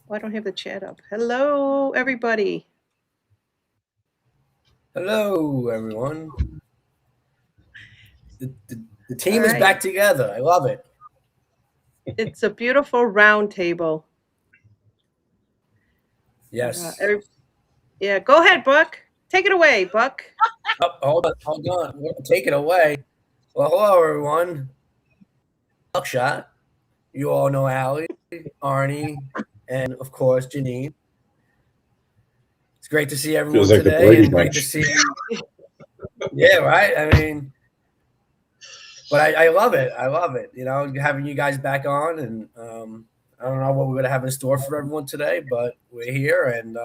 Oh, I don't have the chat up. Hello, everybody. Hello, everyone. The All team is right. back together. I love it. It's a beautiful round table. Yes. Yeah, go ahead, Buck. Take it away, Buck. Oh, hold on. Take it away. Well, hello, everyone. Buckshot. You all know Allie, Arnie, and of course Janine. It's great to see Feels everyone like the today, Brady and great to Bunch. see. Yeah, right. I mean, but I love it. I love it. You know, having you guys back on, and I don't know what we're gonna have in store for everyone today, but we're here, and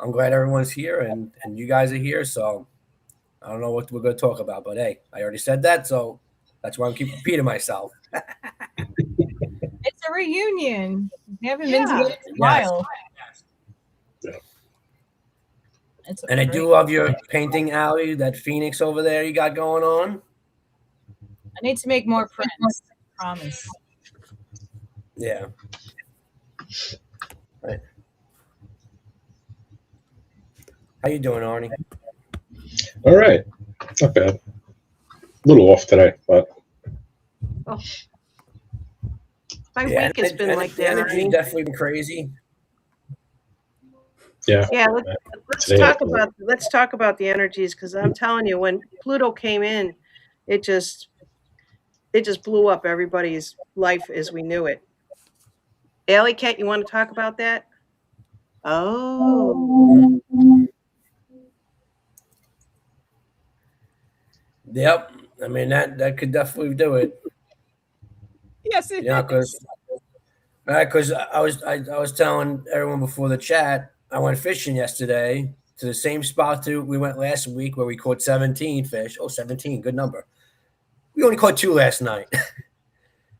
I'm glad everyone's here, and you guys are here. So I don't know what we're going to talk about, but hey, I already said that, so that's why I'm keep repeating myself. It's a reunion. We haven't been Yeah. together in a Yes. while. Yeah. It's And I great. do love your painting, Allie, that Phoenix over there you got going on. I need to make more prints. Promise. Yeah. Right. How you doing, Arnie? All right. Not bad. A little off today, but My Yeah, week has been like the that. energy Arnie. definitely been crazy. yeah. Yeah, let's Today, talk about the energies because I'm telling you, when Pluto came in, it just blew up everybody's life as we knew it. Allie, Cat, you want to talk about that? Oh, Yep. I mean that could definitely do it. Yes, it Yeah, is. because I was telling everyone before the chat, I went fishing yesterday to the same spot we went last week where we caught 17 fish. Oh, 17, good number. We only caught two last night.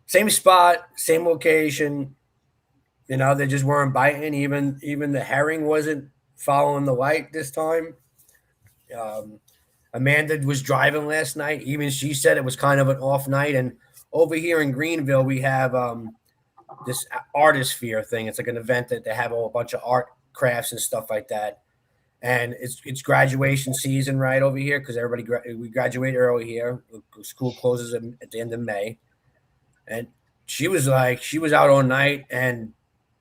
Same spot, same location. You know, they just weren't biting. Even the herring wasn't following the light this time. Um, Amanda was driving last night. Even she said it was kind of an off night. And over here in Greenville, we have this artist thing. It's like an event that they have a whole bunch of art crafts and stuff like that. And it's graduation season right over here because we graduate early here. School closes at the end of May, and she was out all night, and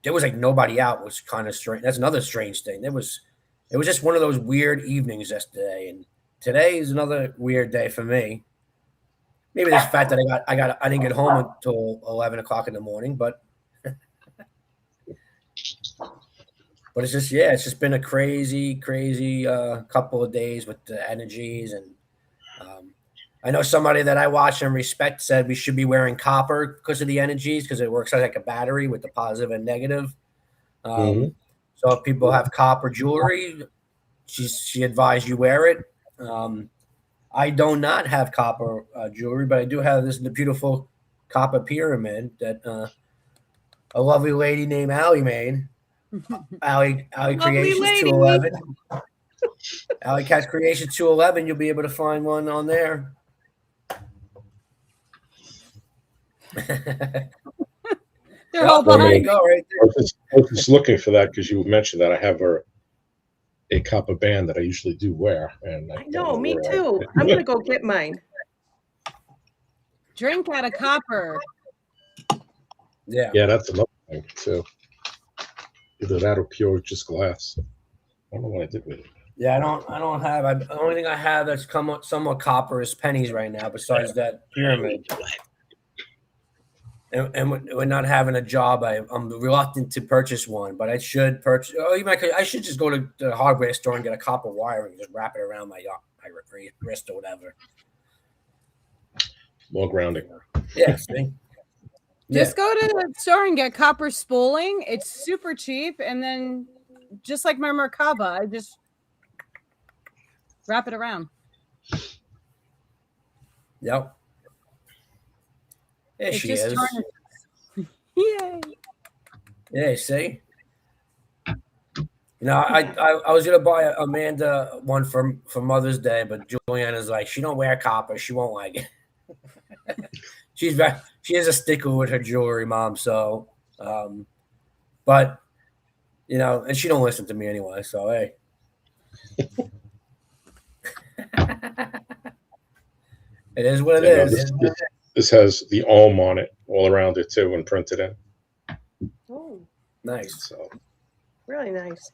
there was like nobody out. Was kind of strange. That's another strange thing. It was just one of those weird evenings yesterday, and today is another weird day for me. Maybe the fact that I didn't get home until 11 o'clock in the morning, but it's just been a crazy couple of days with the energies, and um, I know somebody that I watch and respect said we should be wearing copper because of the energies because it works like a battery with the positive and negative. Mhm. So if people have copper jewelry, she advised you wear it. Um, I do not have copper jewelry, but I do have this beautiful copper pyramid that a lovely lady named Allie made. Allie lovely Creations lady. 211. Alley Cat's Creation 211. You'll be able to find one on there. They're all There you behind. go, right I was just looking for that because you mentioned that I have a copper band that I usually do wear, and I I don't know, me where too. I'm gonna go get mine. Drink out of copper. there. Yeah, that's another thing too. Either that or pure just glass. I don't know what I did with it. Yeah. I don't have. The only thing I have that's come somewhat copper is pennies right now. Besides that pyramid, and we're not having a job. I'm reluctant to purchase one, but I should purchase. Oh, I should just go to the hardware store and get a copper wire and just wrap it around my wrist or whatever. More grounding. Yeah. See. Just go to the store and get copper spooling. It's super cheap, and then just like my Merkaba, I just wrap it around. Yep. There It she just is. tarnishes. Yay! Yeah. See. You know, I was gonna buy Amanda one for Mother's Day, but Juliana's like, she don't wear copper, she won't like it. She is a stickler with her jewelry, mom. So But and she don't listen to me anyway. So hey, it is what it is. This has the Om on it all around it too, and printed in. Oh, Nice. So really nice.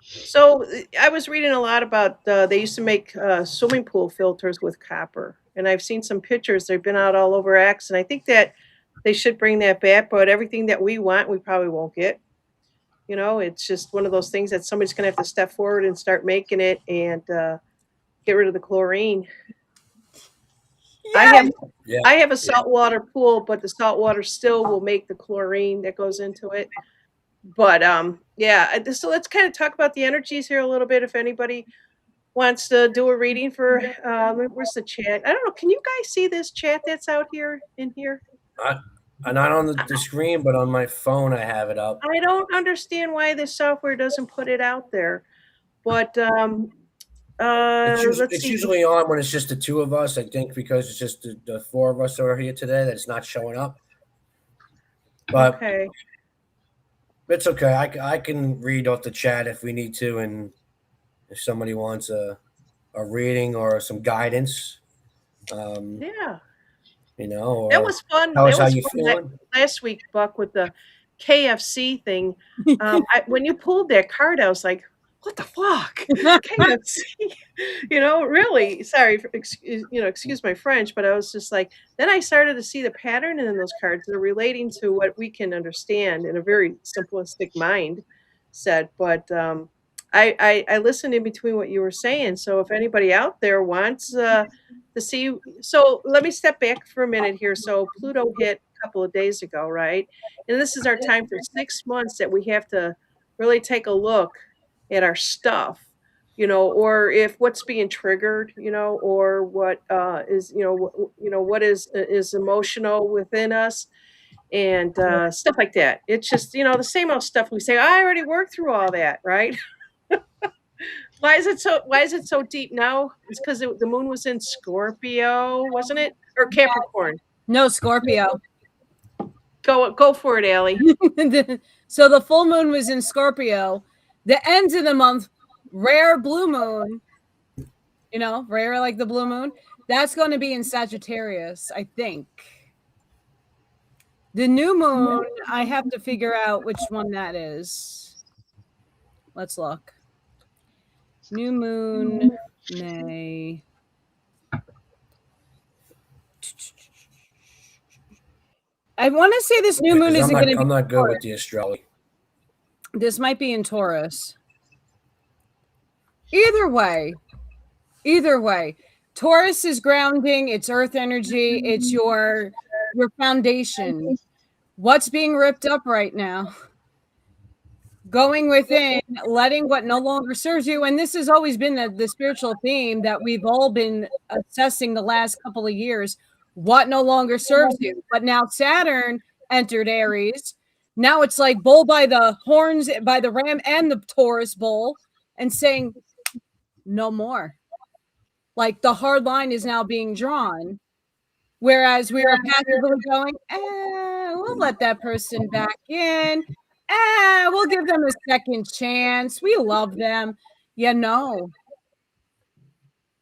So I was reading a lot about they used to make swimming pool filters with copper, and I've seen some pictures. They've been out all over X, and I think that they should bring that back. But everything that we want, we probably won't get. It's just one of those things that somebody's going to have to step forward and start making it and get rid of the chlorine. Yeah. I have a saltwater pool, but the salt water still will make the chlorine that goes into it. But yeah, so let's kind of talk about the energies here a little bit. If anybody wants to do a reading for, where's the chat? I don't know. Can you guys see this chat that's out here in here? Not on the screen, but on my phone, I have it up. I don't understand why this software doesn't put it out there, but it's usually on when it's just the two of us. I think because it's just the four of us are here today that it's not showing up. But okay. It's okay. I can read off the chat if we need to, and if somebody wants a reading or some guidance. Yeah. That was fun. Tell us how you feeling. Last week, Buck, with the KFC thing. When you pulled that card, I was like, what the fuck? KFC? Really, sorry, excuse my French, but I was just like, then I started to see the pattern in those cards. They're relating to what we can understand in a very simplistic mindset. But I listened in between what you were saying. So if anybody out there wants to see, so let me step back for a minute here. So Pluto hit a couple of days ago, right? And this is our time for 6 months that we have to really take a look at our stuff, or if what's being triggered, or what is, what is emotional within us, and stuff like that. It's just, the same old stuff we say. I already worked through all that, right? Why is it so deep now? It's because the moon was in Scorpio, wasn't it, or Capricorn? No, Scorpio. Go for it, Allie. So the full moon was in Scorpio. The end of the month, rare blue moon, rare like the blue moon, that's going to be in Sagittarius, I think. The new moon, I have to figure out which one that is. Let's look. New moon, May. I want to say this new moon isn't going to be. I'm not good with the astrology. This might be in Taurus. Either way, Taurus is grounding. It's earth energy. It's your foundation. What's being ripped up right now? Going within, letting what no longer serves you. And this has always been the spiritual theme that we've all been assessing the last couple of years. What no longer serves you. But now Saturn entered Aries. Now it's like bull by the horns, by the ram and the Taurus bull, and saying no more. Like the hard line is now being drawn. Whereas we were passively going, we'll let that person back in. We'll give them a second chance. We love them. No.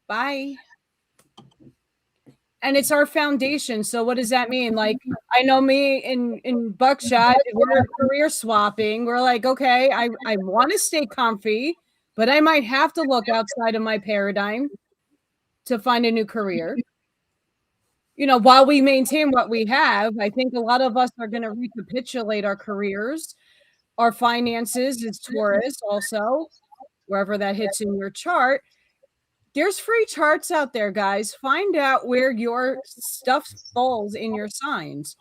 Bye. And it's our foundation. So what does that mean? Like, I know me in Buckshot, we're career swapping. We're like, okay, I want to stay comfy, but I might have to look outside of my paradigm to find a new career. While we maintain what we have, I think a lot of us are going to recapitulate our careers. Our finances is Taurus also, wherever that hits in your chart. There's free charts out there, guys. Find out where your stuff falls in your signs.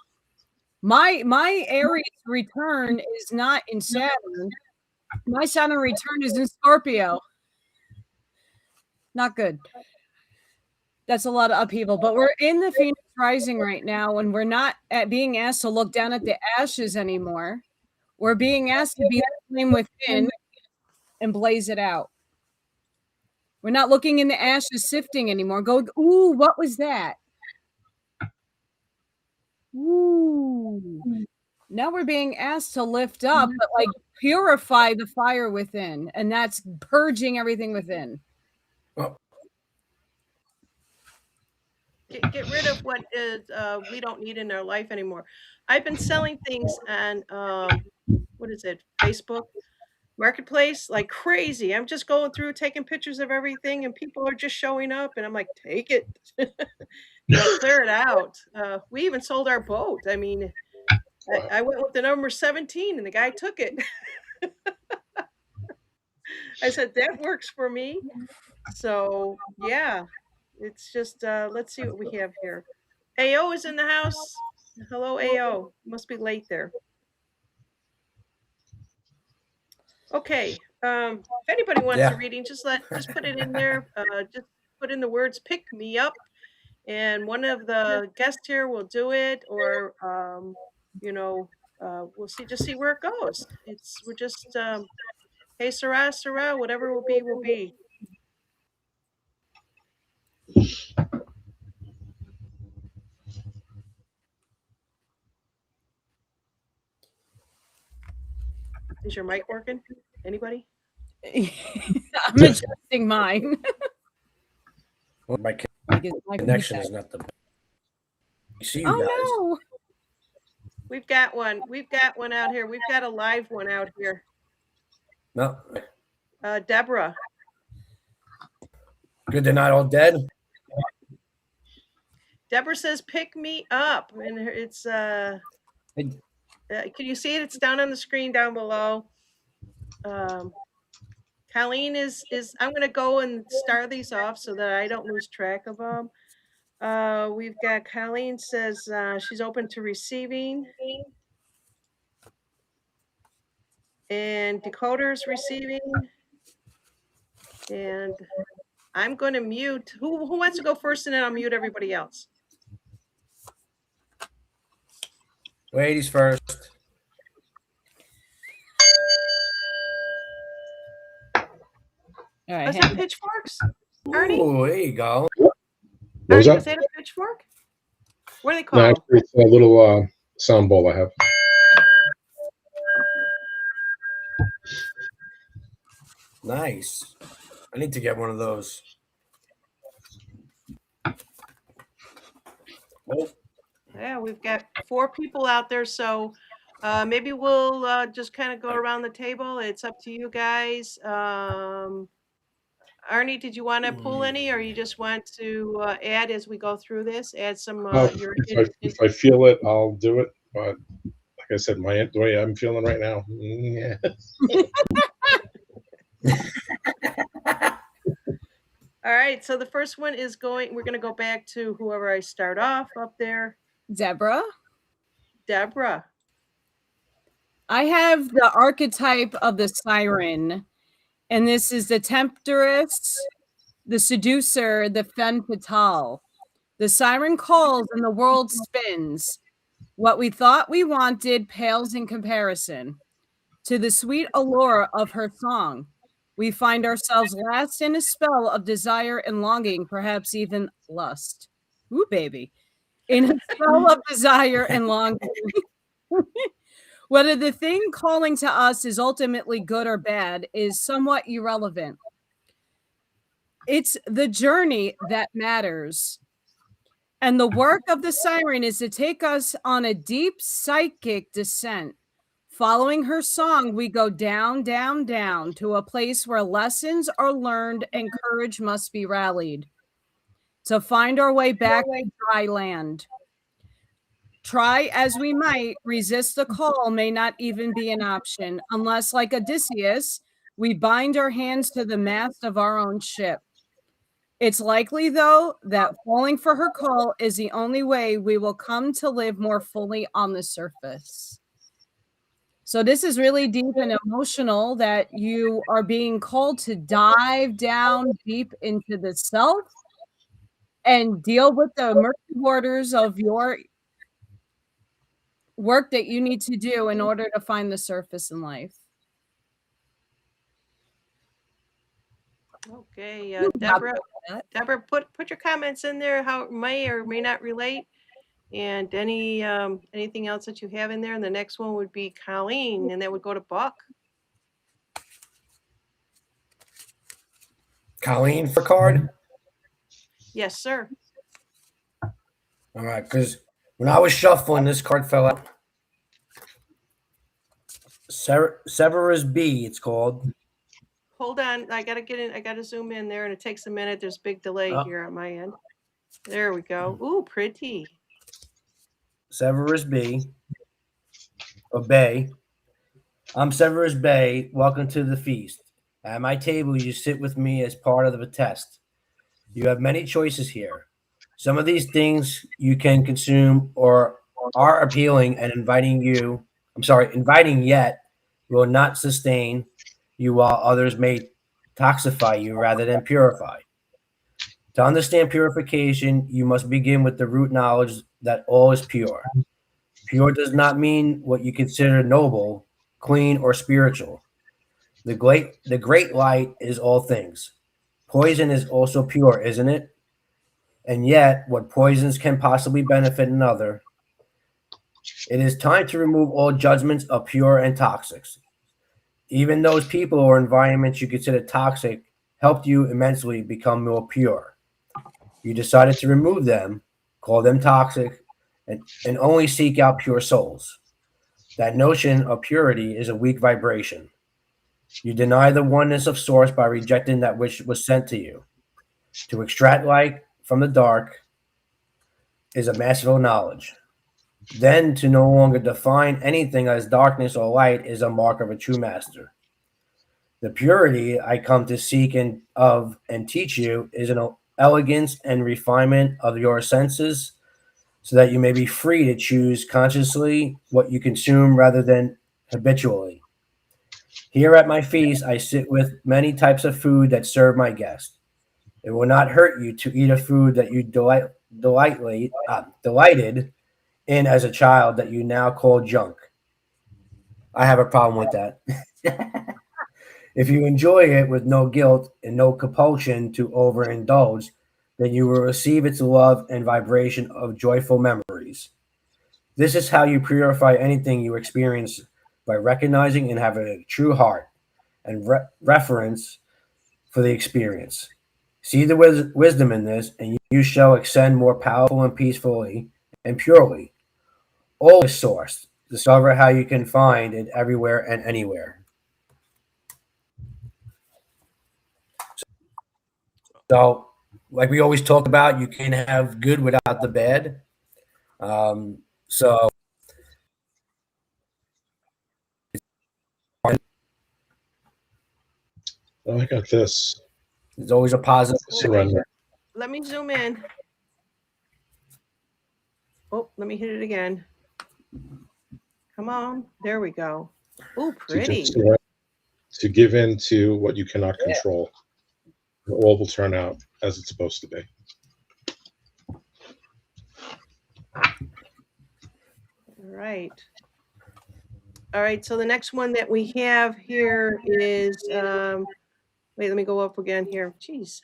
My Aries return is not in Saturn. My Saturn return is in Scorpio. Not good. That's a lot of upheaval, but we're in the Phoenix Rising right now, and we're not being asked to look down at the ashes anymore. We're being asked to be the flame within and blaze it out. We're not looking in the ashes sifting anymore. Go, ooh, what was that? Ooh. Now we're being asked to lift up, but like purify the fire within, and that's purging everything within. Well, Get rid of what is we don't need in our life anymore. I've been selling things on what is it, Facebook Marketplace, like crazy. I'm just going through taking pictures of everything, and people are just showing up, and I'm like, take it, clear it out. We even sold our boat. I mean, I went with the number 17, and the guy took it. I said that works for me. So yeah, it's just let's see what we have here. AO is in the house. Hello, AO. Must be late there. Okay. If anybody wants a yeah. reading, just put it in there. Just put in the words "pick me up," and one of the guests here will do it, or you know, we'll see where it goes. We're just hey, Sarah, Sarah, whatever will be, will be. Is your mic working? Anybody? I'm adjusting mine. Well, my Because my connection computer- is not the best. You see, you Oh guys. no! We've got one. We've got one out here. We've got a live one out here. No, Deborah. good. They're not all dead. Deborah says, "Pick me up," and it's can you see it? It's down on the screen down below. Colleen is. I'm going to go and start these off so that I don't lose track of them. We've got Colleen says she's open to receiving, and Decoder's receiving, and I'm going to mute. Who wants to go first, and then I'll mute everybody else. Ladies first. All right, Was that pitchforks? Arnie? Oh, there you go. What was Arnie, that? was that a pitchfork? What are they No, called? actually, it's a little sound bowl I have. Nice. I need to get one of those. Nope. Yeah, we've got 4 people out there, so maybe we'll just kind of go around the table. It's up to you guys. Arnie, did you want to pull any, or you just want to add as we go through this? Add some your. If I feel it, I'll do it. But like I said, the way I'm feeling right now, yeah. All right, so the first one is going. We're going to go back to whoever I start off up there. Deborah. Deborah. I have the archetype of the siren, and this is the temptress, the seducer, the femme fatale. The siren calls and the world spins. What we thought we wanted pales in comparison to the sweet allure of her song. We find ourselves lost in a spell of desire and longing, perhaps even lust. Ooh, baby. In a spell of desire and longing. Whether the thing calling to us is ultimately good or bad is somewhat irrelevant. It's the journey that matters. And the work of the siren is to take us on a deep psychic descent. Following her song, we go down, down, down to a place where lessons are learned and courage must be rallied to find our way back to dry land. Try as we might, resist the call may not even be an option, unless, like Odysseus, we bind our hands to the mast of our own ship. It's likely, though, that falling for her call is the only way we will come to live more fully on the surface. So this is really deep and emotional, that you are being called to dive down deep into the self and deal with the murky waters of your work that you need to do in order to find the surface in life. Okay, Deborah. Deborah, put your comments in there. How it may or may not relate. And anything else that you have in there? And the next one would be Colleen, and that would go to Buck. Colleen for card. Yes, sir. All right, because when I was shuffling, this card fell out. Severus B, it's called. Hold on. I got to get in. I got to zoom in there, and it takes a minute. There's a big delay here on my end. There we go. Ooh, pretty. Severus B. Obey. I'm Severus Bay. Welcome to the feast. At my table, you sit with me as part of the test. You have many choices here. Some of these things you can consume or are appealing and inviting yet will not sustain you, while others may toxify you rather than purify. To understand purification, you must begin with the root knowledge that all is pure. Pure does not mean what you consider noble, clean, or spiritual. The great light is all things. Poison is also pure, isn't it? And yet, what poisons can possibly benefit another? It is time to remove all judgments of pure and toxics. Even those people or environments you consider toxic helped you immensely become more pure. You decided to remove them, call them toxic, and only seek out pure souls. That notion of purity is a weak vibration. You deny the oneness of source by rejecting that which was sent to you. To extract light from the dark is a masterful knowledge. Then to no longer define anything as darkness or light is a mark of a true master. The purity I come to seek and teach you is an elegance and refinement of your senses, so that you may be free to choose consciously what you consume rather than habitually. Here at my feast, I sit with many types of food that serve my guests. It will not hurt you to eat a food that you delighted in as a child that you now call junk. I have a problem with that. If you enjoy it with no guilt and no compulsion to overindulge, then you will receive its love and vibration of joyful memories. This is how you purify anything you experience, by recognizing and having a true heart and reference for the experience. See the wisdom in this, and you shall ascend more powerful and peacefully and purely. All is source. Discover how you can find it everywhere and anywhere. So, like we always talk about, you can't have good without the bad. So Oh, I got this. there's always a positive. Surrender. Let me zoom in. Oh, let me hit it again. Come on. There we go. Ooh, pretty. To give in to what you cannot control. All will turn out as it's supposed to be. All right. So the next one that we have here is, wait, let me go up again here. Jeez.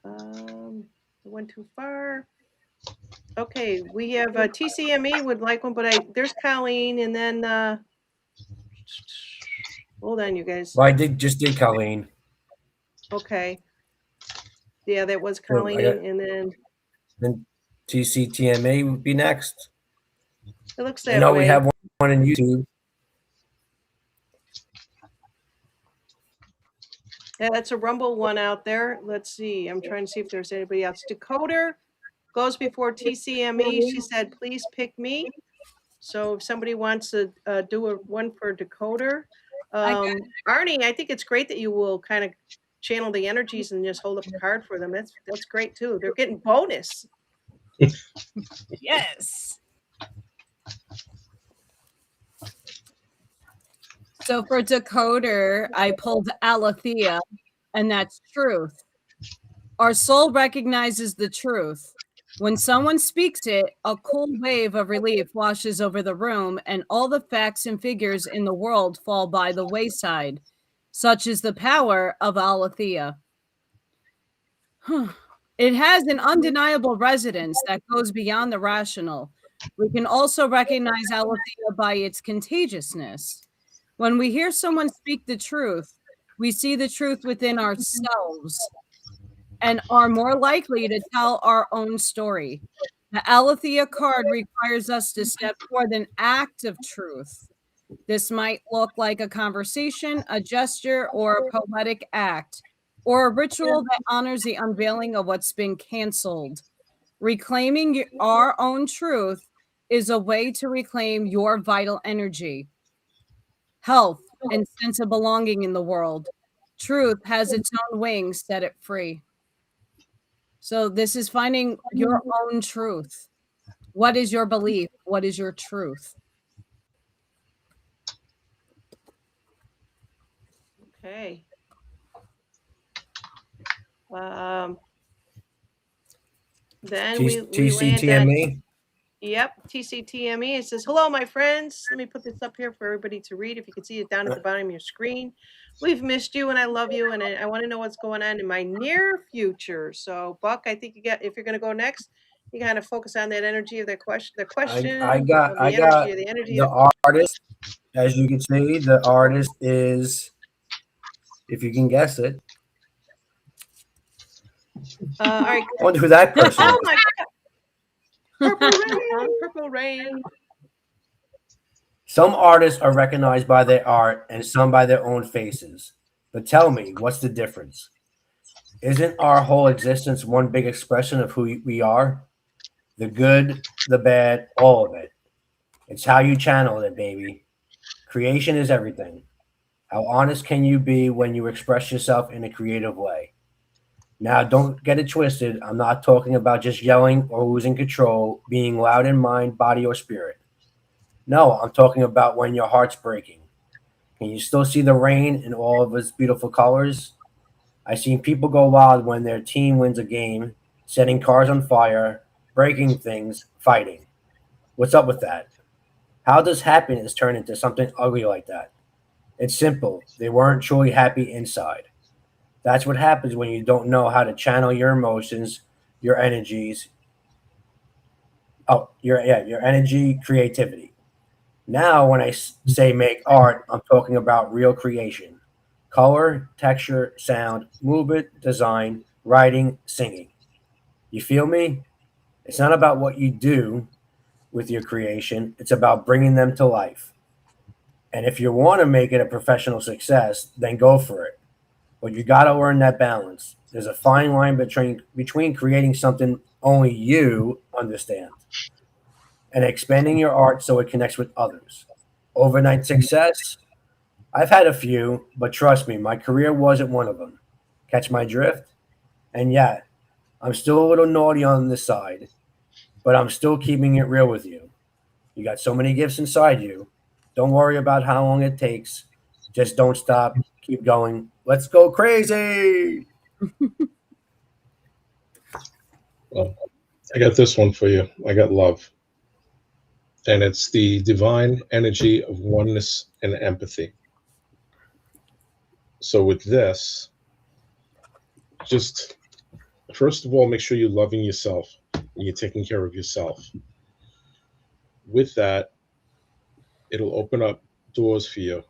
I went too far. Okay, we have TCME would like one, but there's Colleen, and then hold on, you guys. Well, I did Colleen. Okay. Yeah, that was Colleen, and then TCTMA would be next. It looks that way. I know we have one on YouTube. Yeah, that's a Rumble one out there. Let's see. I'm trying to see if there's anybody else. Decoder goes before TCME. She said, please pick me. So if somebody wants to do one for Decoder. Arnie, I think it's great that you will kind of channel the energies and just hold up a card for them. That's great too. They're getting bonus. Yes. So for Decoder, I pulled Aletheia, and that's truth. Our soul recognizes the truth. When someone speaks it, a cool wave of relief washes over the room, and all the facts and figures in the world fall by the wayside. Such is the power of Aletheia. It has an undeniable resonance that goes beyond the rational. We can also recognize aletheia by its contagiousness. When we hear someone speak the truth, we see the truth within ourselves and are more likely to tell our own story. The aletheia card requires us to step toward an act of truth. This might look like a conversation, a gesture, or a poetic act, or a ritual that honors the unveiling of what's been canceled. Reclaiming our own truth is a way to reclaim your vital energy, health, and sense of belonging in the world. Truth has its own wings, set it free. So, this is finding your own truth. What is your belief? What is your truth? Okay. Then we land on, TCTME. yep, TCTME. It says, hello, my friends. Let me put this up here for everybody to read. If you can see it down at the bottom of your screen. We've missed you and I love you. And I want to know what's going on in my near future. So, Buck, I think if you're going to go next, you kind of focus on that energy of their question, the I got the energy of the artist. As you can see, the artist is, if you can guess it, all right. I wonder who that person Oh is. my God. Purple rain, purple rain. Some artists are recognized by their art and some by their own faces. But tell me, what's the difference? Isn't our whole existence one big expression of who we are? The good, the bad, all of it. It's how you channel it, baby. Creation is everything. How honest can you be when you express yourself in a creative way? Now, don't get it twisted. I'm not talking about just yelling or losing control, being loud in mind, body, or spirit. No, I'm talking about when your heart's breaking. Can you still see the rain in all of its beautiful colors? I've seen people go wild when their team wins a game, setting cars on fire, breaking things, fighting. What's up with that? How does happiness turn into something ugly like that? It's simple. They weren't truly happy inside. That's what happens when you don't know how to channel your emotions, your energies. Your energy, creativity. Now, when I say make art, I'm talking about real creation: color, texture, sound, movement, design, writing, singing. You feel me? It's not about what you do with your creation, it's about bringing them to life. And if you want to make it a professional success, then go for it. But you got to learn that balance. There's a fine line between creating something only you understand and expanding your art so it connects with others. Overnight success? I've had a few, but trust me, my career wasn't one of them. Catch my drift? And yeah, I'm still a little naughty on the side, but I'm still keeping it real with you. You got so many gifts inside you. Don't worry about how long it takes. Just don't stop. Keep going. Let's go crazy. Well, I got this one for you. I got love. And it's the divine energy of oneness and empathy. So with this, just first of all, make sure you're loving yourself and you're taking care of yourself. With that, it'll open up doors for you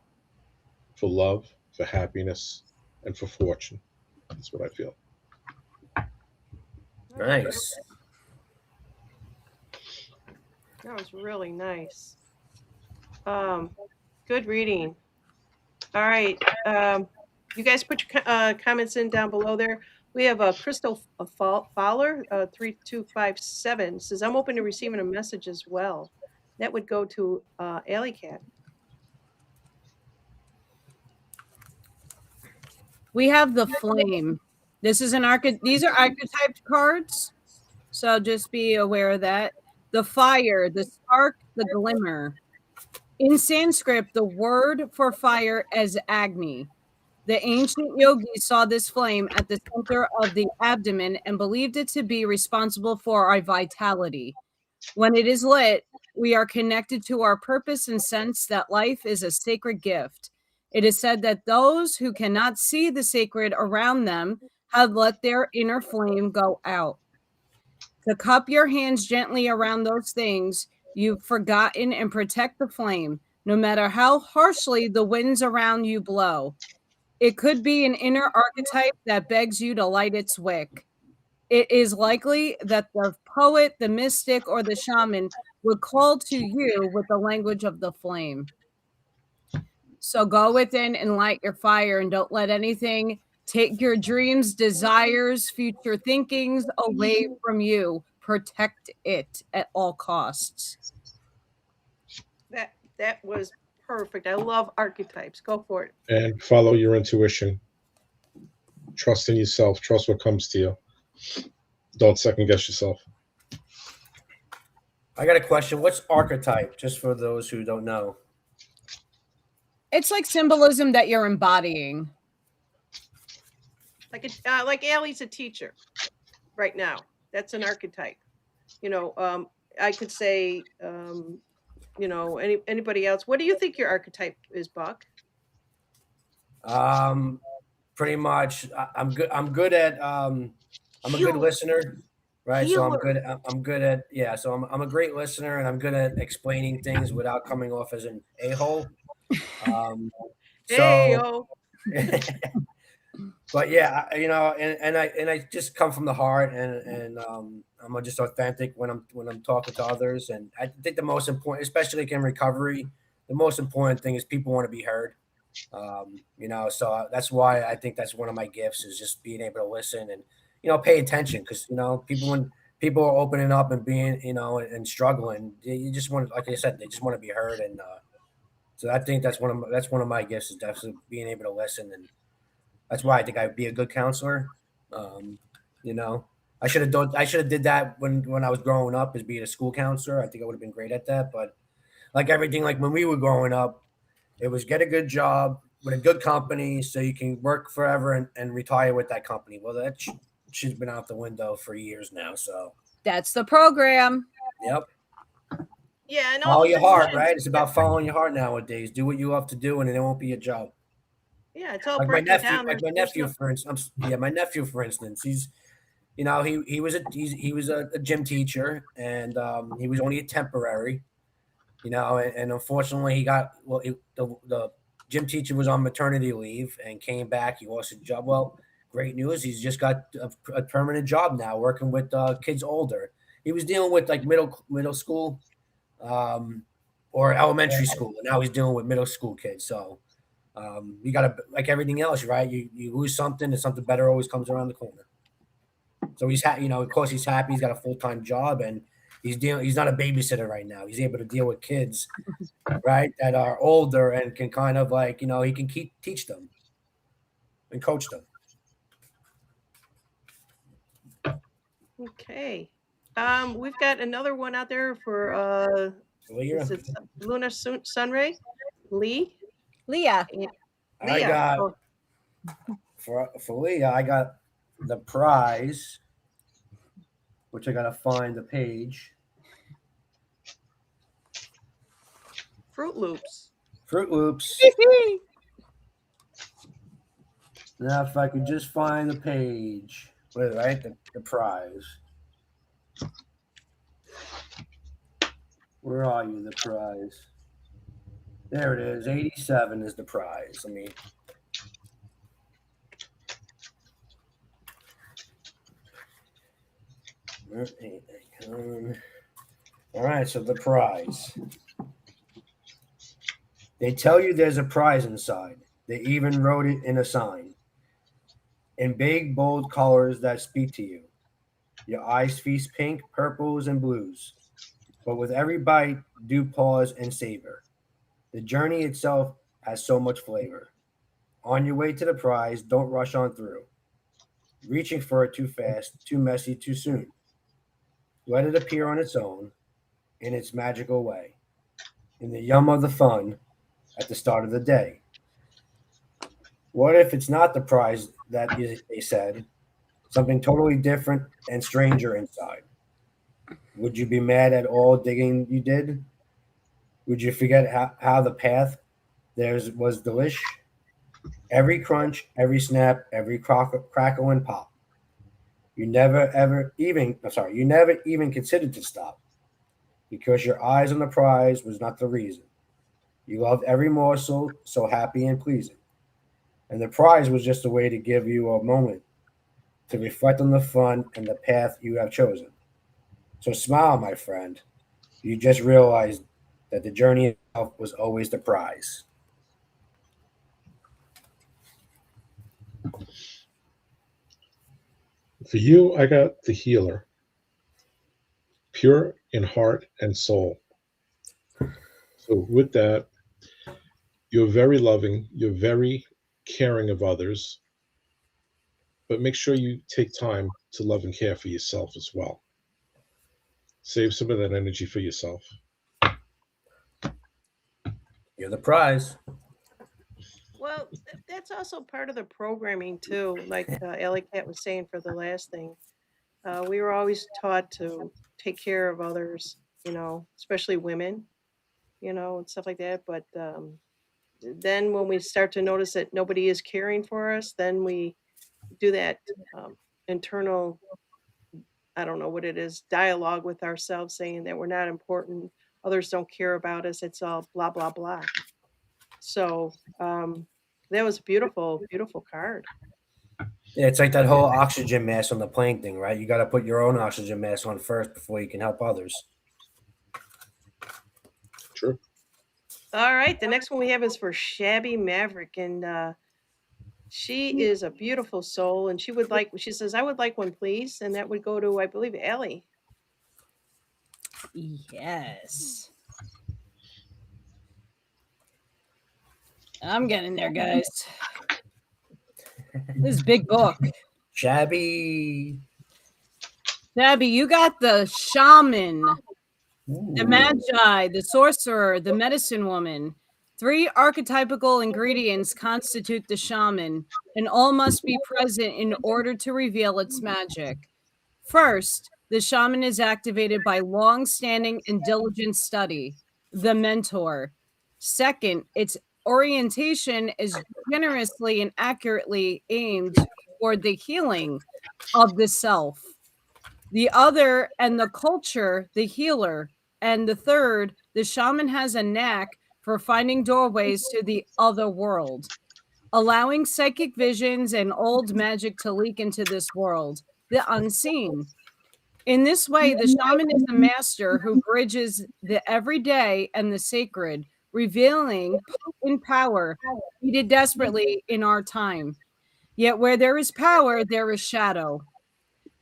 for love, for happiness, and for fortune. That's what I feel. Nice. That was really nice. Good reading. All right. You guys put your comments in down below there. We have a Crystal Fowler, 3257 says, I'm open to receiving a message as well. That would go to Alley Cat. We have the flame. This is these are archetyped cards. So just be aware of that. The fire, the spark, the glimmer. In Sanskrit, the word for fire is Agni. The ancient yogis saw this flame at the center of the abdomen and believed it to be responsible for our vitality. When it is lit, we are connected to our purpose and sense that life is a sacred gift. It is said that those who cannot see the sacred around them had let their inner flame go out. To cup your hands gently around those things you've forgotten and protect the flame, no matter how harshly the winds around you blow. It could be an inner archetype that begs you to light its wick. It is likely that the poet, the mystic, or the shaman would call to you with the language of the flame. So go within and light your fire and don't let anything take your dreams, desires, future thinkings away from you. Protect it at all costs. That was perfect. I love archetypes. Go for it. And follow your intuition. Trust in yourself. Trust what comes to you. Don't second guess yourself. I got a question. What's archetype? Just for those who don't know. It's like symbolism that you're embodying. Like Allie's a teacher right now. That's an archetype. I could say, anybody else. What do you think your archetype is, Buck? Pretty much. I'm good. I'm a good listener, right? So I'm good at So I'm a great listener, and I'm good at explaining things without coming off as an a-hole. Hey, But yeah, and I just come from the heart, and I'm just authentic when I'm talking to others, and I think the most important, especially like in recovery, the most important thing is people want to be heard. So that's why I think that's one of my gifts is just being able to listen and pay attention, because when people are opening up and being and struggling, you just want, like I said, they just want to be heard, and so I think that's one of my gifts is definitely being able to listen, and that's why I think I'd be a good counselor. I should have did that when I was growing up, as being a school counselor. I think I would have been great at that. But like everything, like when we were growing up, it was get a good job with a good company so you can work forever and retire with that company. Well, that shit's been out the window for years now. So that's the program. Yep. Yeah, and follow your heart, right? It's about following your heart nowadays. Do what you have to do, and it won't be a job. Yeah, it's all like my nephew, no... for instance. My nephew, for instance, he's, he was a gym teacher, and he was only a temporary, and unfortunately he got the gym teacher was on maternity leave and came back. He lost his job. Well, great news, he's just got a permanent job now, working with kids older. He was dealing with like middle school, or elementary school, and now he's dealing with middle school kids. So. You gotta, like everything else, right? You lose something, and something better always comes around the corner. So he's of course he's happy. He's got a full-time job, and he's not a babysitter right now. He's able to deal with kids, right, that are older and can kind of like, he can teach them and coach them. Okay. We've got another one out there for Lunar Sunray. Leah. I got for Leah, I got the prize, which I gotta find the page. Fruit Loops. Now, if I could just find the page, right, the prize. Where are you? The prize. There it is. 87 is the prize. All right, so the prize. They tell you there's a prize inside. They even wrote it in a sign. In big, bold colors that speak to you. Your eyes feast pink, purples, and blues. But with every bite, do pause and savor. The journey itself has so much flavor. On your way to the prize, don't rush on through. Reaching for it too fast, too messy, too soon. Let it appear on its own, in its magical way. In the yum of the fun, at the start of the day. What if it's not the prize that they said? Something totally different and stranger inside. Would you be mad at all digging you did? Would you forget how the path theirs was delish? Every crunch, every snap, every crackle and pop. You never even considered to stop because your eyes on the prize was not the reason. You loved every morsel, so happy and pleasing. And the prize was just a way to give you a moment to reflect on the fun and the path you have chosen. So smile, my friend. You just realized that the journey itself was always the prize. For you, I got the healer, pure in heart and soul. So with that, you're very loving, you're very caring of others, but make sure you take time to love and care for yourself as well. Save some of that energy for yourself. You're the prize. Well, that's also part of the programming too. Like Ellie Cat was saying for the last thing, we were always taught to take care of others, especially women, and stuff like that. But then when we start to notice that nobody is caring for us, then we do that internal, I don't know what it is, dialogue with ourselves saying that we're not important, others don't care about us, it's all blah, blah, blah. So that was a beautiful, beautiful card. Yeah, it's like that whole oxygen mask on the plane thing, right? You got to put your own oxygen mask on first before you can help others. True. All right, the next one we have is for Shabby Maverick, and she is a beautiful soul, and she says, I would like one, please, and that would go to, I believe, Ellie. Yes. I'm getting there, guys. This is a big book. Shabby. Debbie, you got the shaman, Ooh. the magi, the sorcerer, the medicine woman. 3 archetypical ingredients constitute the shaman, and all must be present in order to reveal its magic. First, the shaman is activated by long-standing and diligent study, the mentor. Second, its orientation is generously and accurately aimed toward the healing of the self. The other and the culture, the healer. And the third, the shaman has a knack for finding doorways to the other world, allowing psychic visions and old magic to leak into this world, the unseen. In this way, the shaman is a master who bridges the everyday and the sacred, revealing potent power needed desperately in our time. Yet where there is power, there is shadow.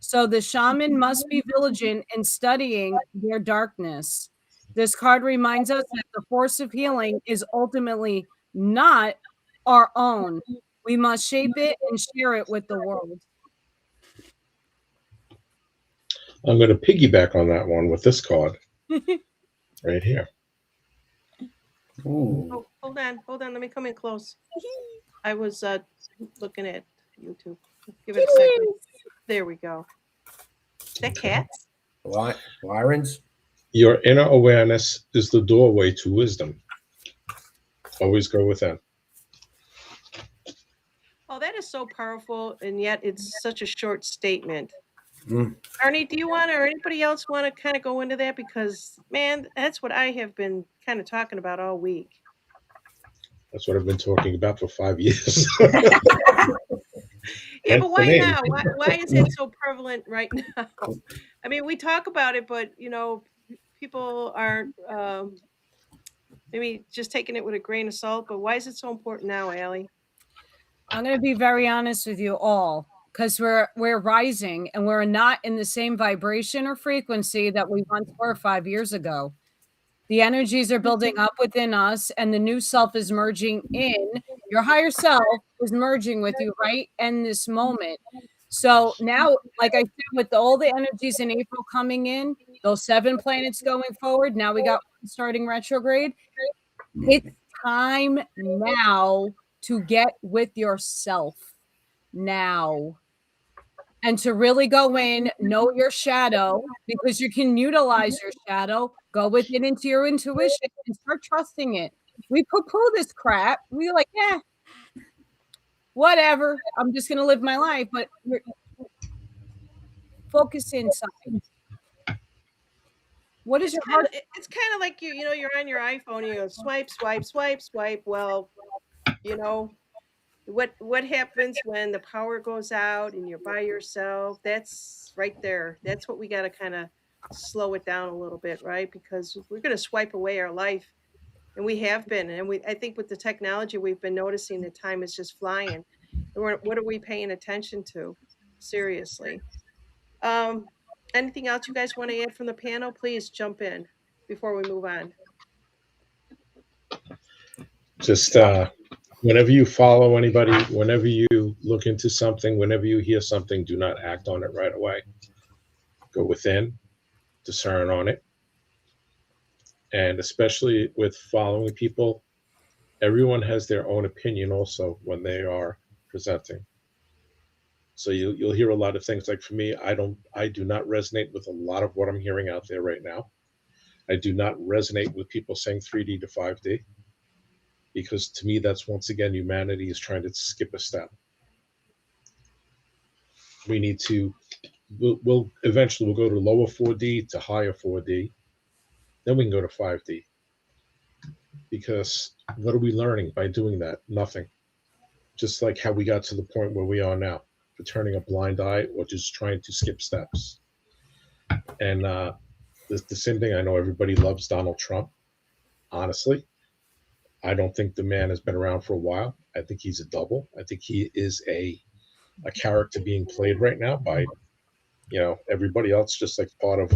So the shaman must be vigilant in studying their darkness. This card reminds us that the force of healing is ultimately not our own. We must shape it and share it with the world. I'm going to piggyback on that one with this card right here. Ooh. Oh, hold on. Let me come in close. I was looking at YouTube. Give it a second. There we go. Is that cats? Lyrens? Your inner awareness is the doorway to wisdom. Always go within. Oh, that is so powerful, and yet it's such a short statement. Mm. Arnie, do you want, or anybody else want to kind of go into that? Because, man, that's what I have been kind of talking about all week. That's what I've been talking about for 5 years. Yeah, Hence but the why name. now? Why is it so prevalent right now? I mean, we talk about it, but, people aren't maybe just taking it with a grain of salt. But why is it so important now, Allie? I'm going to be very honest with you all, because we're rising and we're not in the same vibration or frequency that we once were 5 years ago. The energies are building up within us, and the new self is merging in. Your higher self is merging with you right in this moment. So now, like I said, with all the energies in April coming in, those 7 planets going forward, now we got starting retrograde. It's time now to get with yourself now and to really go in, know your shadow, because you can utilize your shadow, go with it into your intuition and start trusting it. We poo-poo this crap. We like, yeah, whatever. I'm just going to live my life, but focus inside. What is your heart? It's kind of like you're on your iPhone, you go swipe, swipe, swipe, swipe. Well, you know, what happens when the power goes out and you're by yourself? That's right there. That's what we got to kind of slow it down a little bit, right? Because we're going to swipe away our life, and we have been. And I think with the technology, we've been noticing the time is just flying. And what are we paying attention to? Seriously. Um, Anything else you guys want to add from the panel? Please jump in before we move on. Just whenever you follow anybody, whenever you look into something, whenever you hear something, do not act on it right away. Go within, discern on it. And especially with following people, everyone has their own opinion also when they are presenting. So you'll hear a lot of things. Like for me, I do not resonate with a lot of what I'm hearing out there right now. I do not resonate with people saying 3D to 5D, because to me, that's once again, humanity is trying to skip a step. We need to, we'll eventually we'll go to lower 4D to higher 4D. Then we can go to 5D. Because what are we learning by doing that? Nothing. Just like how we got to the point where we are now, for turning a blind eye or just trying to skip steps. And the same thing, I know everybody loves Donald Trump. Honestly, I don't think the man has been around for a while. I think he's a double. I think he is a character being played right now by, everybody else, just like part of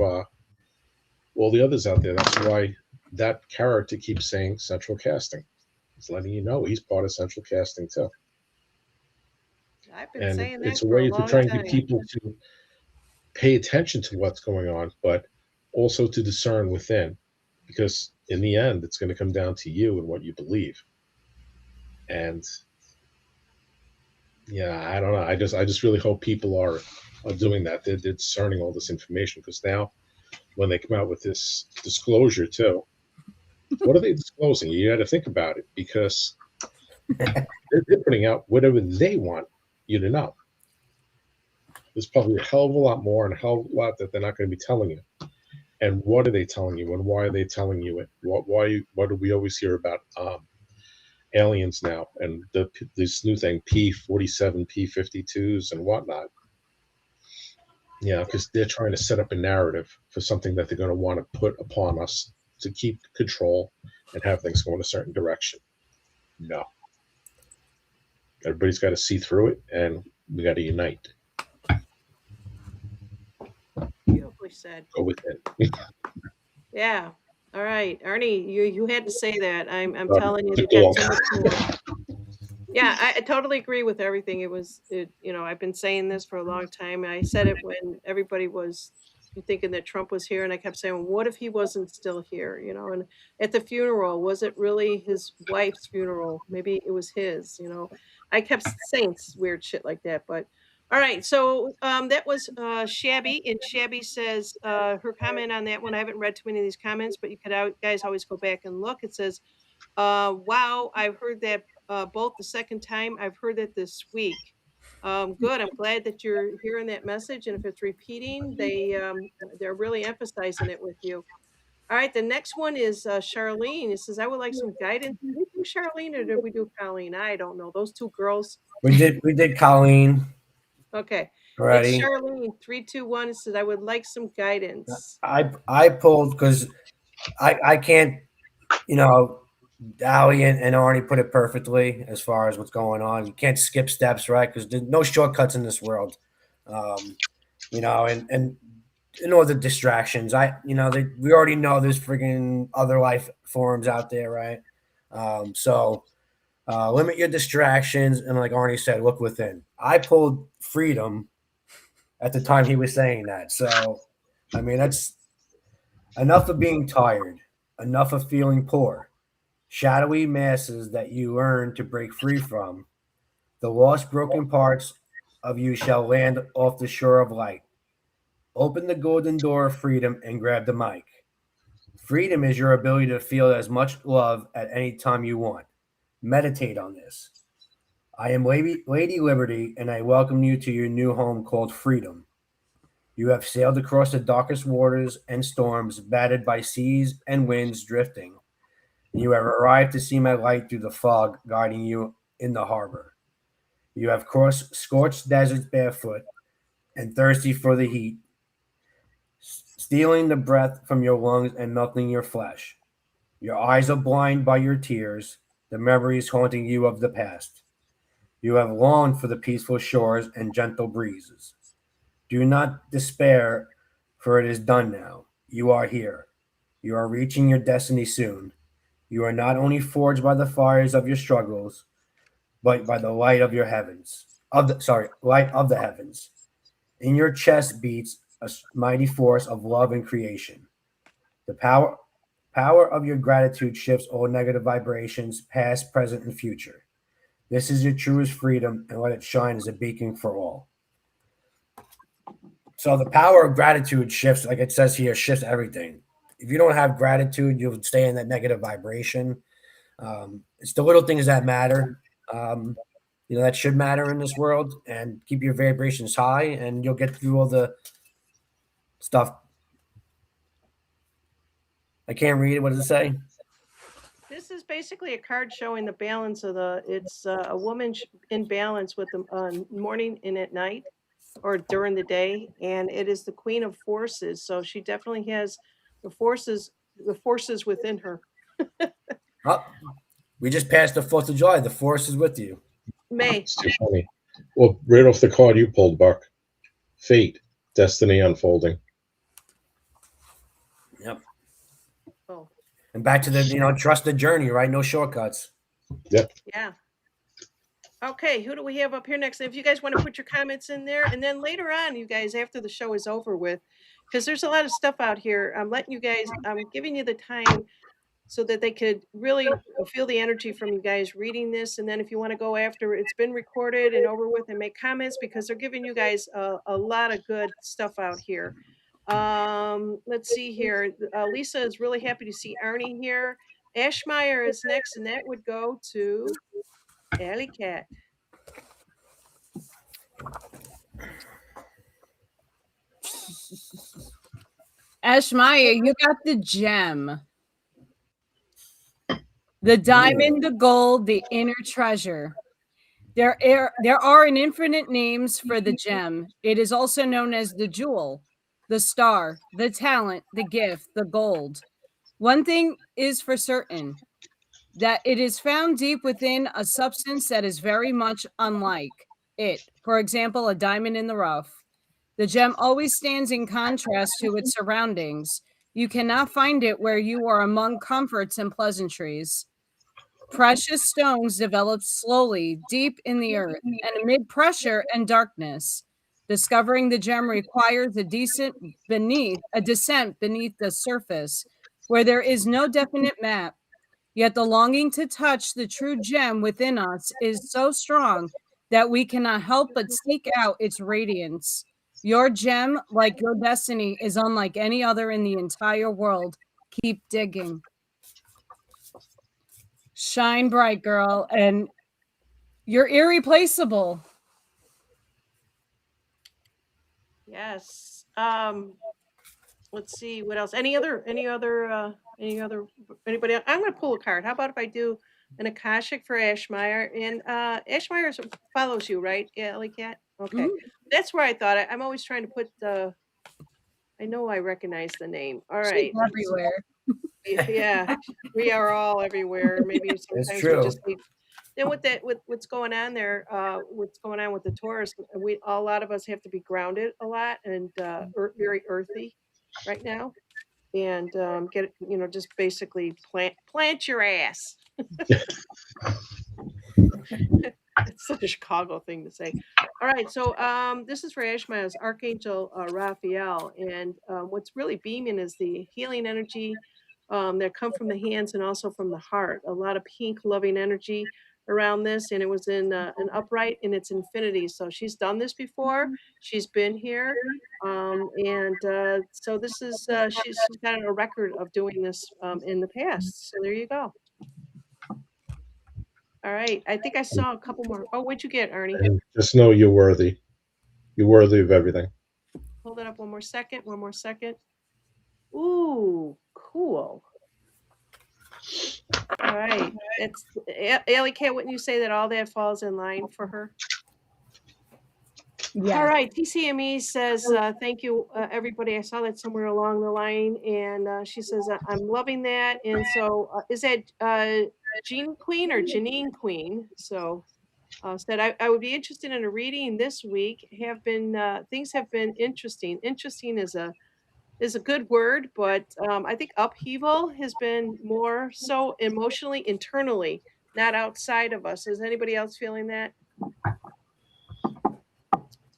all the others out there. That's why that character keeps saying central casting. It's letting you know he's part of central casting too. I've been saying that it's a for a way to long try and time. get people to pay attention to what's going on, but also to discern within, because in the end, it's going to come down to you and what you believe. And yeah, I don't know. I just really hope people are doing that. They're discerning all this information, because now when they come out with this disclosure too, what are they disclosing? You got to think about it, because they're putting out whatever they want you to know. There's probably a hell of a lot more and a hell of a lot that they're not going to be telling you. And what are they telling you, and why are they telling you it? What do we always hear about aliens now, and this new thing, P-47, P-52s and whatnot? Yeah, because they're trying to set up a narrative for something that they're going to want to put upon us to keep control and have things go in a certain direction. No. Everybody's got to see through it, and we got to unite. Beautifully said. Go with it. Yeah. All right, Arnie, you had to say that. I'm telling you, took you a got long so much more. Yeah, I totally agree with everything. I've been saying this for a long time. I said it when everybody was thinking that Trump was here, and I kept saying, what if he wasn't still here? And at the funeral, was it really his wife's funeral? Maybe it was his. I kept saying weird shit like that. But all right, so that was Shabby, and Shabby says her comment on that one. I haven't read too many of these comments, but you could guys always go back and look. It says, wow, I've heard that both the second time. I've heard it this week. Good. I'm glad that you're hearing that message. And if it's repeating, they're really emphasizing it with you. All right. The next one is Charlene. It says, I would like some guidance. Did we do Charlene or did we do Colleen? I don't know. Those two girls. We did Colleen. Okay. Already. It's Charlene 321. It says, I would like some guidance. I pulled because I can't, Allie and Arnie put it perfectly as far as what's going on. You can't skip steps, right? Because there's no shortcuts in this world. And all the distractions. We already know there's freaking other life forms out there, right? So limit your distractions, and like Arnie said, look within. I pulled freedom at the time he was saying that. So, that's enough of being tired, enough of feeling poor. Shadowy masses that you learn to break free from. The lost, broken parts of you shall land off the shore of light. Open the golden door of freedom and grab the mic. Freedom is your ability to feel as much love at any time you want. Meditate on this. I am Lady Liberty, and I welcome you to your new home called Freedom. You have sailed across the darkest waters and storms, battered by seas and winds drifting, and you have arrived to see my light through the fog, guiding you in the harbor. You have crossed scorched deserts barefoot and thirsty for the heat, stealing the breath from your lungs and melting your flesh. Your eyes are blind by your tears, the memories haunting you of the past. You have longed for the peaceful shores and gentle breezes. Do not despair, for it is done now. You are here. You are reaching your destiny soon. You are not only forged by the fires of your struggles, but by the light of your heavens. Light of the heavens. In your chest beats a mighty force of love and creation. The power of your gratitude shifts all negative vibrations, past, present, and future. This is your truest freedom, and let it shine as a beacon for all. So the power of gratitude shifts, like it says here, shifts everything. If you don't have gratitude, you'll stay in that negative vibration. It's the little things that matter. Um, that should matter in this world, and keep your vibrations high, and you'll get through all the stuff. I can't read it. What does it say? This is basically a card showing the balance of it's a woman in balance with the morning and at night or during the day. And it is the Queen of Forces. So she definitely has the forces within her. Oh, we just passed the 4th of July. The force is with you. May. It's too funny. Well, right off the card you pulled, Buck. Fate, destiny unfolding. Yep. Oh, And back to the, trust the journey, right? No shortcuts. Yep. yeah. Okay, who do we have up here next? If you guys want to put your comments in there, and then later on, you guys, after the show is over with, because there's a lot of stuff out here. I'm giving you the time so that they could really feel the energy from you guys reading this. And then if you want to go after it's been recorded and over with and make comments, because they're giving you guys a lot of good stuff out here. Let's see here. Lisa is really happy to see Arnie here. Ashmeyer is next, and that would go to Alley Cat. Ashmaya, you got the gem. The diamond, the gold, the inner treasure. There are an infinite names for the gem. It is also known as the jewel, the star, the talent, the gift, the gold. One thing is for certain, that it is found deep within a substance that is very much unlike it. For example, a diamond in the rough. The gem always stands in contrast to its surroundings. You cannot find it where you are among comforts and pleasantries. Precious stones develop slowly deep in the earth and amid pressure and darkness. Discovering the gem requires a descent beneath the surface where there is no definite map. Yet the longing to touch the true gem within us is so strong that we cannot help but seek out its radiance. Your gem, like your destiny, is unlike any other in the entire world. Keep digging. Shine bright, girl, and you're irreplaceable. Yes. Let's see what else. Anybody else? I'm going to pull a card. How about if I do an Akashic for Ashmeyer? And Ashmeyer follows you, right? Yeah, Ellie Cat. Okay, that's where I thought. I'm always trying to put the. I know I recognize the name. All right. She's everywhere. Yeah, we are all everywhere. Maybe sometimes we just need. Then with what's going on there, what's going on with the Taurus, a lot of us have to be grounded a lot and very earthy right now, and get just basically plant your ass. It's such a Chicago thing to say. All right, so this is for Ashmael's Archangel Raphael, and what's really beaming is the healing energy that come from the hands and also from the heart. A lot of pink, loving energy around this, and it was in an upright in its infinity. So she's done this before. She's been here, and so this is she's got a record of doing this in the past. So there you go. All right. I think I saw a couple more. Oh, what'd you get, Arnie? And just know you're worthy. You're worthy of everything. Hold it up one more second. One more second. Ooh, cool. All right. It's Allie Cat, wouldn't you say that all that falls in line for her? Yeah. All right. TCME says, thank you, everybody. I saw that somewhere along the line. And she says, I'm loving that. And so is that Jean Queen or Janine Queen? So said, I would be interested in a reading this week. Have been things have been interesting. Interesting is a good word, but I think upheaval has been more so emotionally, internally, not outside of us. Is anybody else feeling that?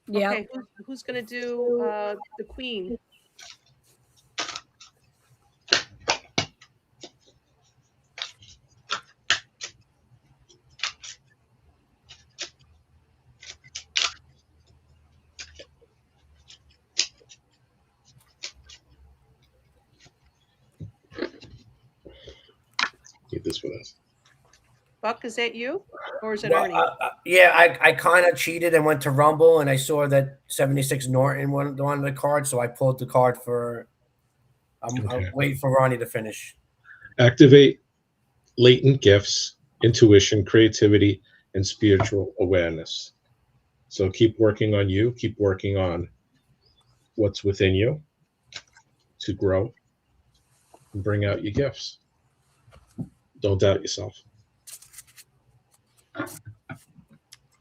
Yeah. Okay, who's gonna do the queen? Keep this with us. Buck, is that you, or is it Well, Arnie? yeah, I kind of cheated and went to Rumble, and I saw that 76 Norton one of the cards, so I pulled the card for. Okay. I'm waiting for Ronnie to finish. Activate latent gifts, intuition, creativity, and spiritual awareness. So keep working on you. Keep working on what's within you to grow and bring out your gifts. Don't doubt yourself.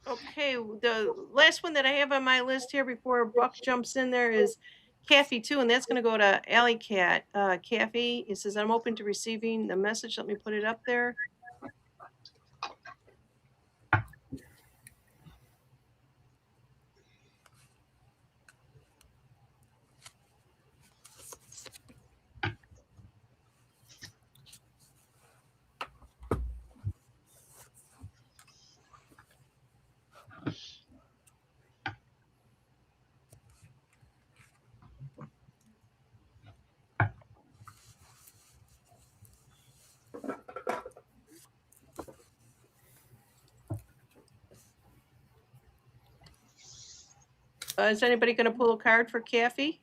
Okay, the last one that I have on my list here before Buck jumps in there is Kathy too, and that's going to go to Alley Cat. Kathy, it says I'm open to receiving the message. Let me put it up there. Is anybody going to pull a card for Kathy?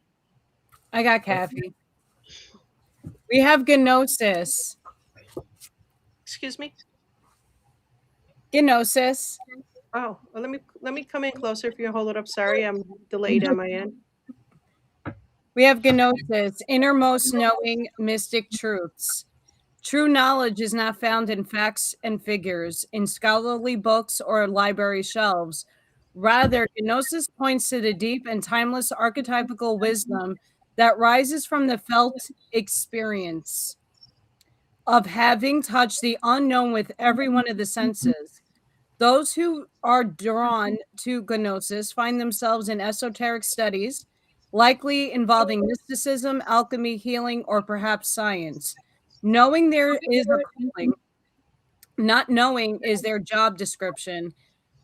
I got Kathy. We have Gnosis. Excuse me. Gnosis. Oh, well, let me come in closer if you hold it up. Sorry, I'm delayed on my end. We have Gnosis, innermost knowing mystic truths. True knowledge is not found in facts and figures, in scholarly books or library shelves. Rather, Gnosis points to the deep and timeless archetypical wisdom that rises from the felt experience of having touched the unknown with every one of the senses. Those who are drawn to Gnosis find themselves in esoteric studies, likely involving mysticism, alchemy, healing, or perhaps science. Knowing there is a calling, not knowing is their job description.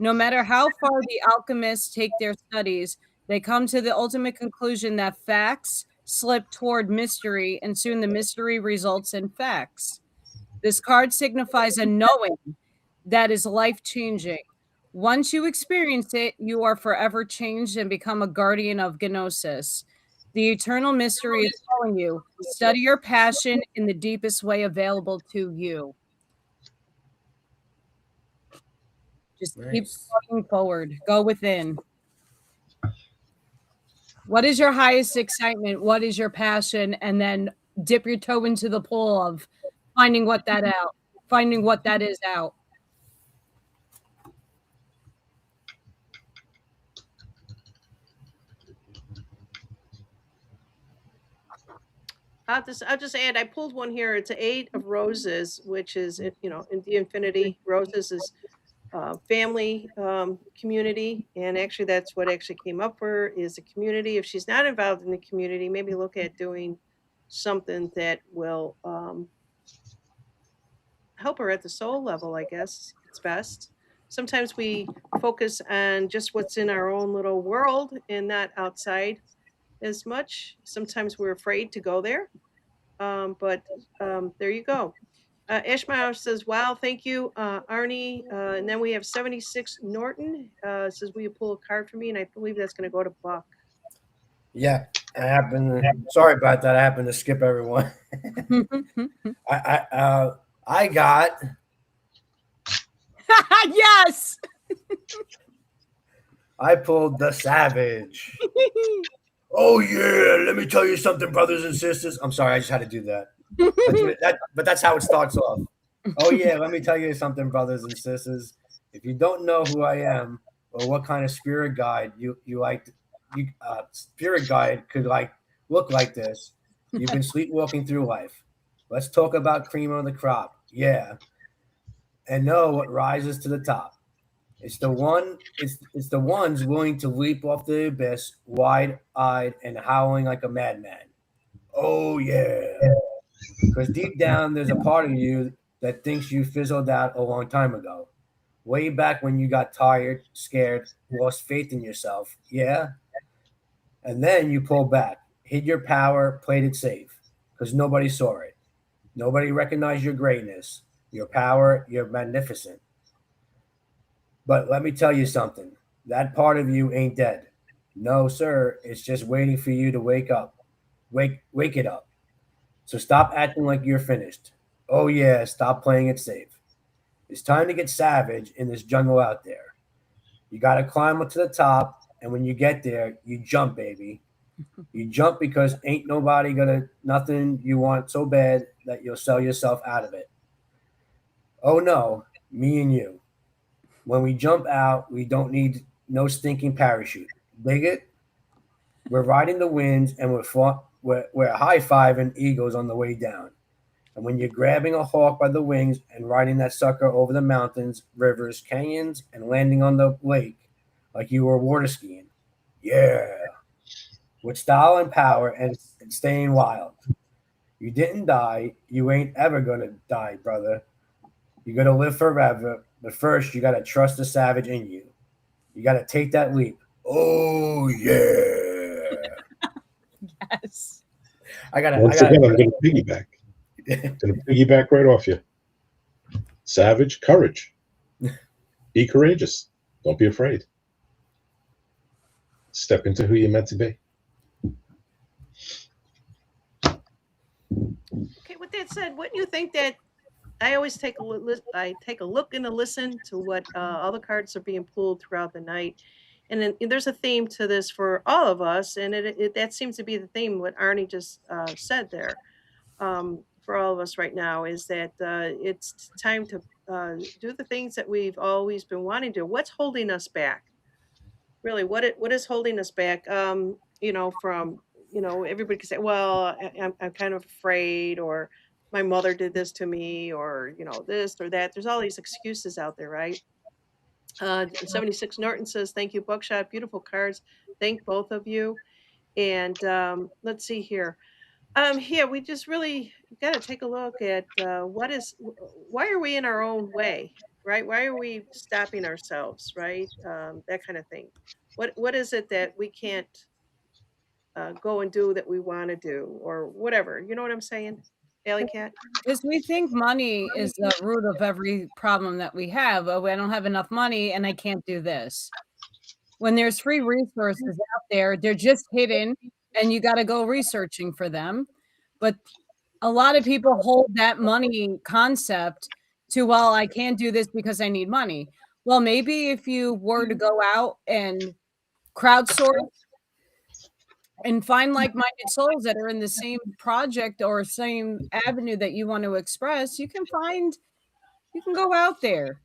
No matter how far the alchemists take their studies, they come to the ultimate conclusion that facts slip toward mystery, and soon the mystery results in facts. This card signifies a knowing that is life changing. Once you experience it, you are forever changed and become a guardian of Gnosis. The eternal mystery is telling you study your passion in the deepest way available to you. Just keep Nice. walking forward, go within. What is your highest excitement? What is your passion? And then dip your toe into the pool of finding what that out, finding what that is out. I'll just add. I pulled one here. It's an 8 of Roses, which is in the infinity. Roses is family community, and actually that's what actually came up for her is a community. If she's not involved in the community, maybe look at doing something that will help her at the soul level. I guess it's best. Sometimes we focus on just what's in our own little world and not outside as much. Sometimes we're afraid to go there. But there you go. Ishmael says, "Wow, thank you, Arnie." And then we have 76 Norton says, "Will you pull a card for me?" And I believe that's going to go to Buck. Yeah, I happen. Sorry about that. I happened to skip everyone. I got. Yes. I pulled the Savage. Oh yeah, let me tell you something, brothers and sisters. I'm sorry, I just had to do that. But that's how it starts off. Oh yeah, let me tell you something, brothers and sisters. If you don't know who I am or what kind of spirit guide you like, spirit guide could like look like this. You've been sleepwalking through life. Let's talk about cream on the crop. Yeah, and know what rises to the top. It's the one. It's the ones willing to leap off the abyss, wide-eyed and howling like a madman. Oh yeah, because deep down there's a part of you that thinks you fizzled out a long time ago, way back when you got tired, scared, lost faith in yourself. Yeah, and then you pulled back, hid your power, played it safe, because nobody saw it. Nobody recognized your greatness, your power, your magnificent. But let me tell you something. That part of you ain't dead. No, sir. It's just waiting for you to wake up. Wake it up. So stop acting like you're finished. Oh yeah, stop playing it safe. It's time to get savage in this jungle out there. You gotta climb up to the top, and when you get there, you jump, baby. You jump because ain't nobody gonna nothing you want so bad that you'll sell yourself out of it. Oh no, me and you. When we jump out, we don't need no stinking parachute. Dig it? We're riding the winds and we're high fiving eagles on the way down. And when you're grabbing a hawk by the wings and riding that sucker over the mountains, rivers, canyons, and landing on the lake like you were water skiing. Yeah. With style and power and staying wild. You didn't die. You ain't ever going to die, brother. You're going to live forever. But first, you got to trust the savage in you. You got to take that leap. Oh, yeah. Yes. Once again, I'm going to piggyback. Going to piggyback right off you. Savage, courage. Be courageous. Don't be afraid. Step into who you're meant to be. Okay, with that said, wouldn't you think that I always take a look? I take a look and a listen to what all the cards are being pulled throughout the night, and then there's a theme to this for all of us, and that seems to be the theme. What Arnie just said there, for all of us right now, is that it's time to do the things that we've always been wanting to do. What's holding us back? Really, what is holding us back? From everybody can say, well, I'm kind of afraid, or my mother did this to me, or this or that. There's all these excuses out there, right? 76 Norton says, "Thank you, Buckshot. Beautiful cards. Thank both of you." And let's see here. Yeah, we just really got to take a look at why are we in our own way, right? Why are we stopping ourselves, right? That kind of thing. What is it that we can't go and do that we want to do, or whatever? You know what I'm saying, Alley Cat? Because we think money is the root of every problem that we have. Oh, I don't have enough money and I can't do this. When there's free resources out there, they're just hidden and you got to go researching for them. But a lot of people hold that money concept to, well, I can't do this because I need money. Well, maybe if you were to go out and crowdsource and find like-minded souls that are in the same project or same avenue that you want to express, you can go out there.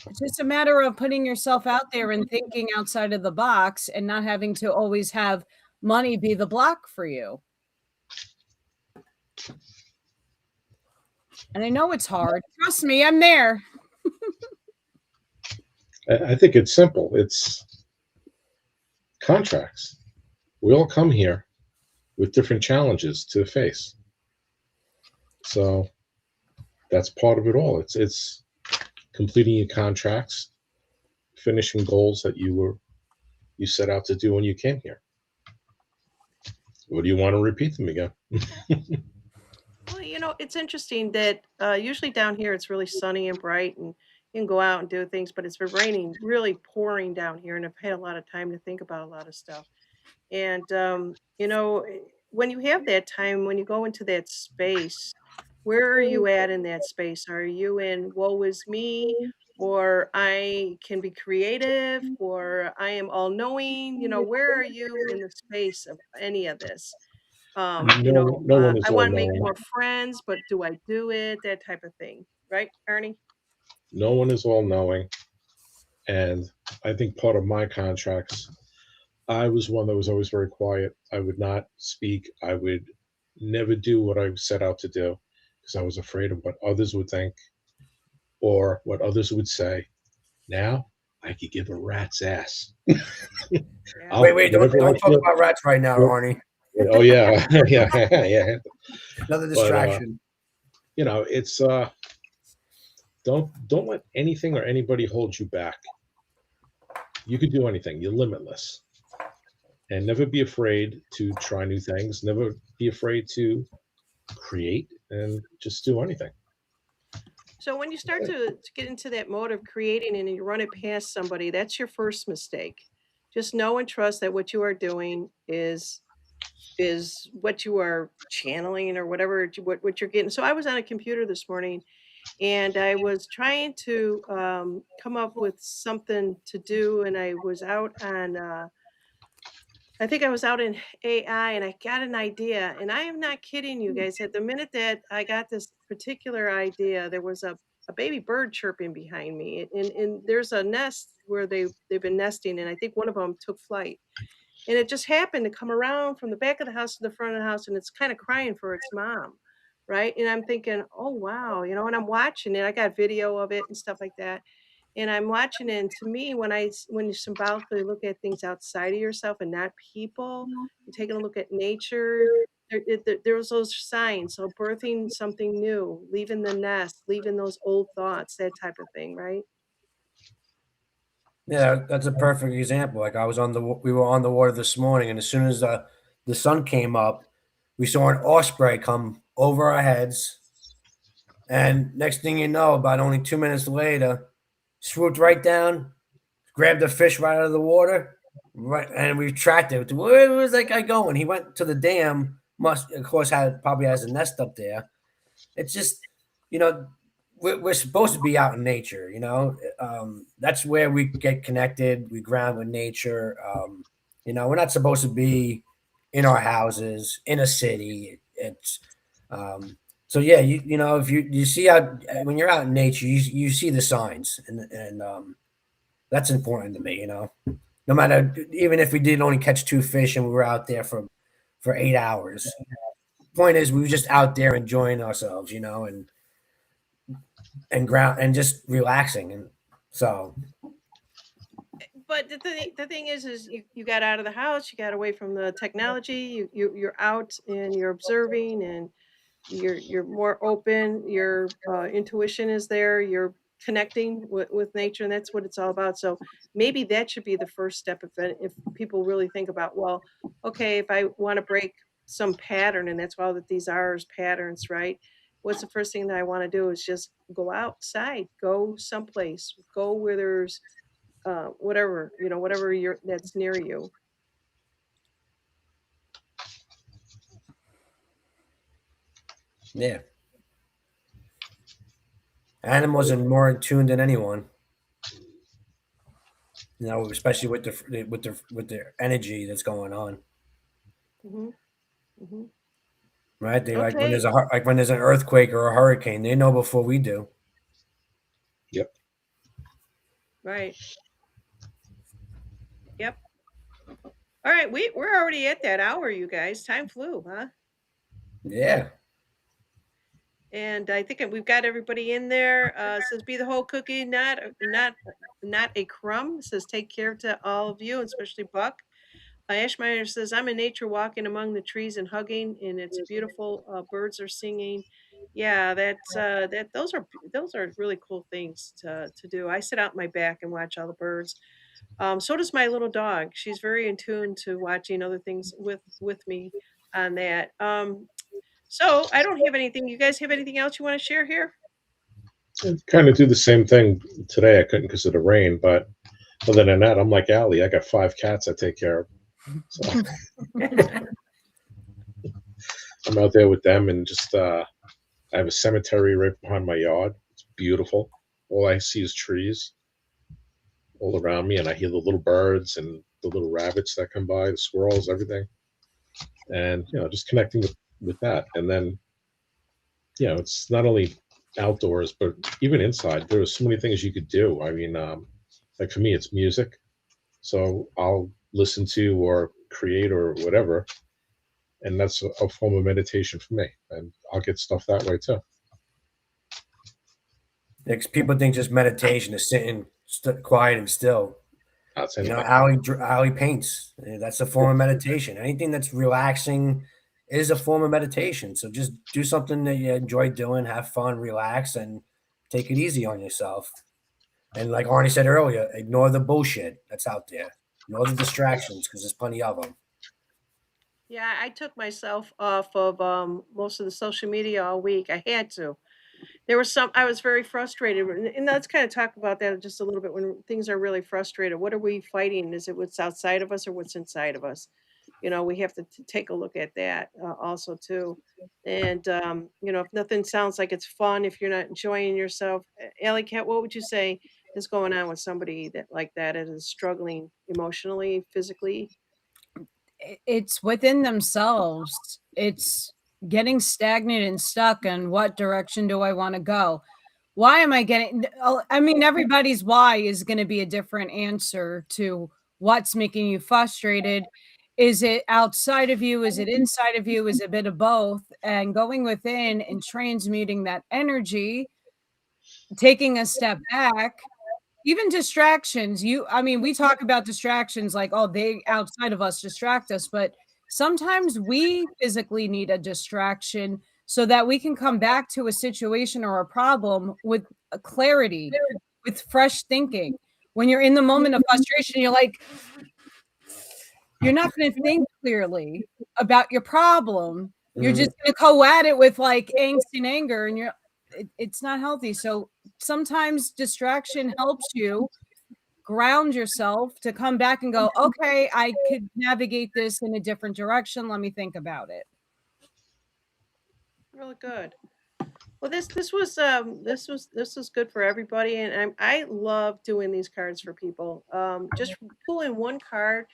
It's just a matter of putting yourself out there and thinking outside of the box and not having to always have money be the block for you. And I know it's hard. Trust me, I'm there. I think it's simple. It's contracts. We all come here with different challenges to face. So that's part of it all. It's completing your contracts, finishing goals that you set out to do when you came here. Or do you want to repeat them again? Well, it's interesting that usually down here it's really sunny and bright, and you can go out and do things, but it's been raining, really pouring down here, and I've had a lot of time to think about a lot of stuff. And, when you have that time, when you go into that space, where are you at in that space? Are you in woe is me, or I can be creative, or I am all knowing? Where are you in the space of any of this? No one is I all want to make knowing. more friends, but do I do it? That type of thing. Right, Arnie? No one is all knowing. And I think part of my contracts, I was one that was always very quiet. I would not speak. I would never do what I set out to do because I was afraid of what others would think or what others would say. Now I could give a rat's ass. Yeah. Wait, I'll wait, don't whatever I don't talk feel. about rats right now, Arnie. Oh yeah, yeah, yeah. Another But distraction. it's don't let anything or anybody hold you back. You could do anything. You're limitless, and never be afraid to try new things. Never be afraid to create and just do anything. So when you start to get into that mode of creating and you run it past somebody, that's your first mistake. Just know and trust that what you are doing is what you are channeling or whatever what you're getting. So I was on a computer this morning and I was trying to come up with something to do, and I was out on I think I was out in AI and I got an idea. And I am not kidding you guys. At the minute that I got this particular idea, there was a baby bird chirping behind me. And there's a nest where they've been nesting, and I think one of them took flight. And it just happened to come around from the back of the house to the front of the house, and it's kind of crying for its mom. Right. And I'm thinking, oh wow, and I'm watching it. I got video of it and stuff like that, and I'm watching it, and to me, when you symbolically look at things outside of yourself and not people, you're taking a look at nature. There's those signs. So birthing something new, leaving the nest, leaving those old thoughts, that type of thing, right? Yeah, that's a perfect example. Like we were on the water this morning, and as soon as the sun came up, we saw an osprey come over our heads, and next thing you know, about only 2 minutes later, swooped right down, grabbed the fish right out of the water, right, and we tracked it. Where was that guy going? He went to the dam. Must of course had probably has a nest up there. It's just, you know, we're supposed to be out in nature. That's where we get connected. We ground with nature. We're not supposed to be in our houses in a city. It's so yeah. If you see out when you're out in nature, you see the signs, and that's important to me. No matter even if we did only catch two fish and we were out there for 8 hours. Point is, we were just out there enjoying ourselves, and ground and just relaxing. And so, But the thing is you got out of the house, you got away from the technology, you're out and you're observing, and you're more open, your intuition is there, you're connecting with nature, and that's what it's all about. So maybe that should be the first step if people really think about, well, okay, if I want to break some pattern, and that's why that these are patterns, right? What's the first thing that I want to do is just go outside, go someplace, go where there's whatever you're that's near you. yeah, animals are more in tune than anyone. Especially with the energy that's going on. Hmm. Hmm. Right? They like when Okay. there's an earthquake or a hurricane, they know before we do. Yep. Right. Yep. All right, we're already at that hour, you guys. Time flew, huh? Yeah, And I think we've got everybody in there. It says be the whole cookie, not a crumb. It says take care to all of you, especially Buck. Ashmeyer says I'm in nature, walking among the trees and hugging, and it's beautiful. Birds are singing. Yeah, those are really cool things to do. I sit out in my back and watch all the birds. So does my little dog. She's very in tune to watching other things with me on that. So I don't have anything. You guys have anything else you want to share here? Kind of do the same thing today. I couldn't because of the rain, but other than that, I'm like Allie. I got 5 cats I take care of. So I'm out there with them, and just I have a cemetery right behind my yard. It's beautiful. All I see is trees all around me, and I hear the little birds and the little rabbits that come by, the squirrels, everything, and just connecting with that. And then it's not only outdoors, but even inside. There are so many things you could do. I mean, like for me, it's music. So I'll listen to or create or whatever, and that's a form of meditation for me. And I'll get stuff that way too. Because people think just meditation is sitting quiet and still. That's it. Allie paints. That's a form of meditation. Anything that's relaxing is a form of meditation. So just do something that you enjoy doing, have fun, relax, and take it easy on yourself. And like Arnie said earlier, ignore the bullshit that's out there. Ignore the distractions because there's plenty of them. Yeah, I took myself off of most of the social media all week. I had to. There was some. I was very frustrated, and let's kind of talk about that just a little bit. When things are really frustrated, what are we fighting? Is it what's outside of us or what's inside of us? We have to take a look at that also too. And if nothing sounds like it's fun, if you're not enjoying yourself, Alley Cat, what would you say is going on with somebody that like that is struggling emotionally, physically? It's within themselves. It's getting stagnant and stuck and what direction do I want to go? Why am I getting I mean everybody's why is going to be a different answer to what's making you frustrated. Is it outside of you? Is it inside of you? Is it a bit of both? And going within and transmuting that energy, taking a step back, even distractions. I mean, we talk about distractions like, oh, they outside of us distract us, but sometimes we physically need a distraction so that we can come back to a situation or a problem with a clarity, with fresh thinking. When you're in the moment of frustration, you're not going to think clearly about your problem. You're just going to go at it with like angst and anger, and it's not healthy. So sometimes distraction helps you ground yourself to come back and go, okay, I could navigate this in a different direction. Let me think about it. Really good. Well, this was good for everybody, and I love doing these cards for people. Just pull in one card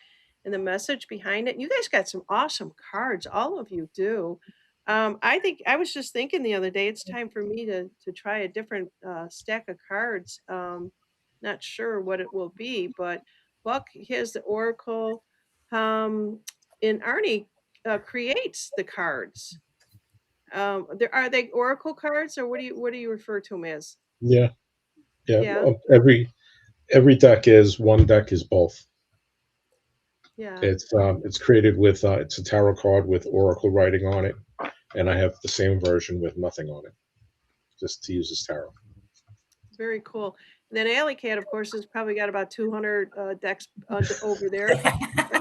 and the message behind it. You guys got some awesome cards, all of you do. I think I was just thinking the other day, it's time for me to try a different stack of cards. Not sure what it will be, but Buck has the Oracle, um, and Arnie creates the cards. There are they oracle cards, or what do you refer to them as? Yeah, yeah. Yeah, Every deck is one deck is both. yeah, It's created with it's a tarot card with oracle writing on it, and I have the same version with nothing on it, just to use as tarot. very cool. And then Alley Cat, of course, has probably got about 200 decks over there.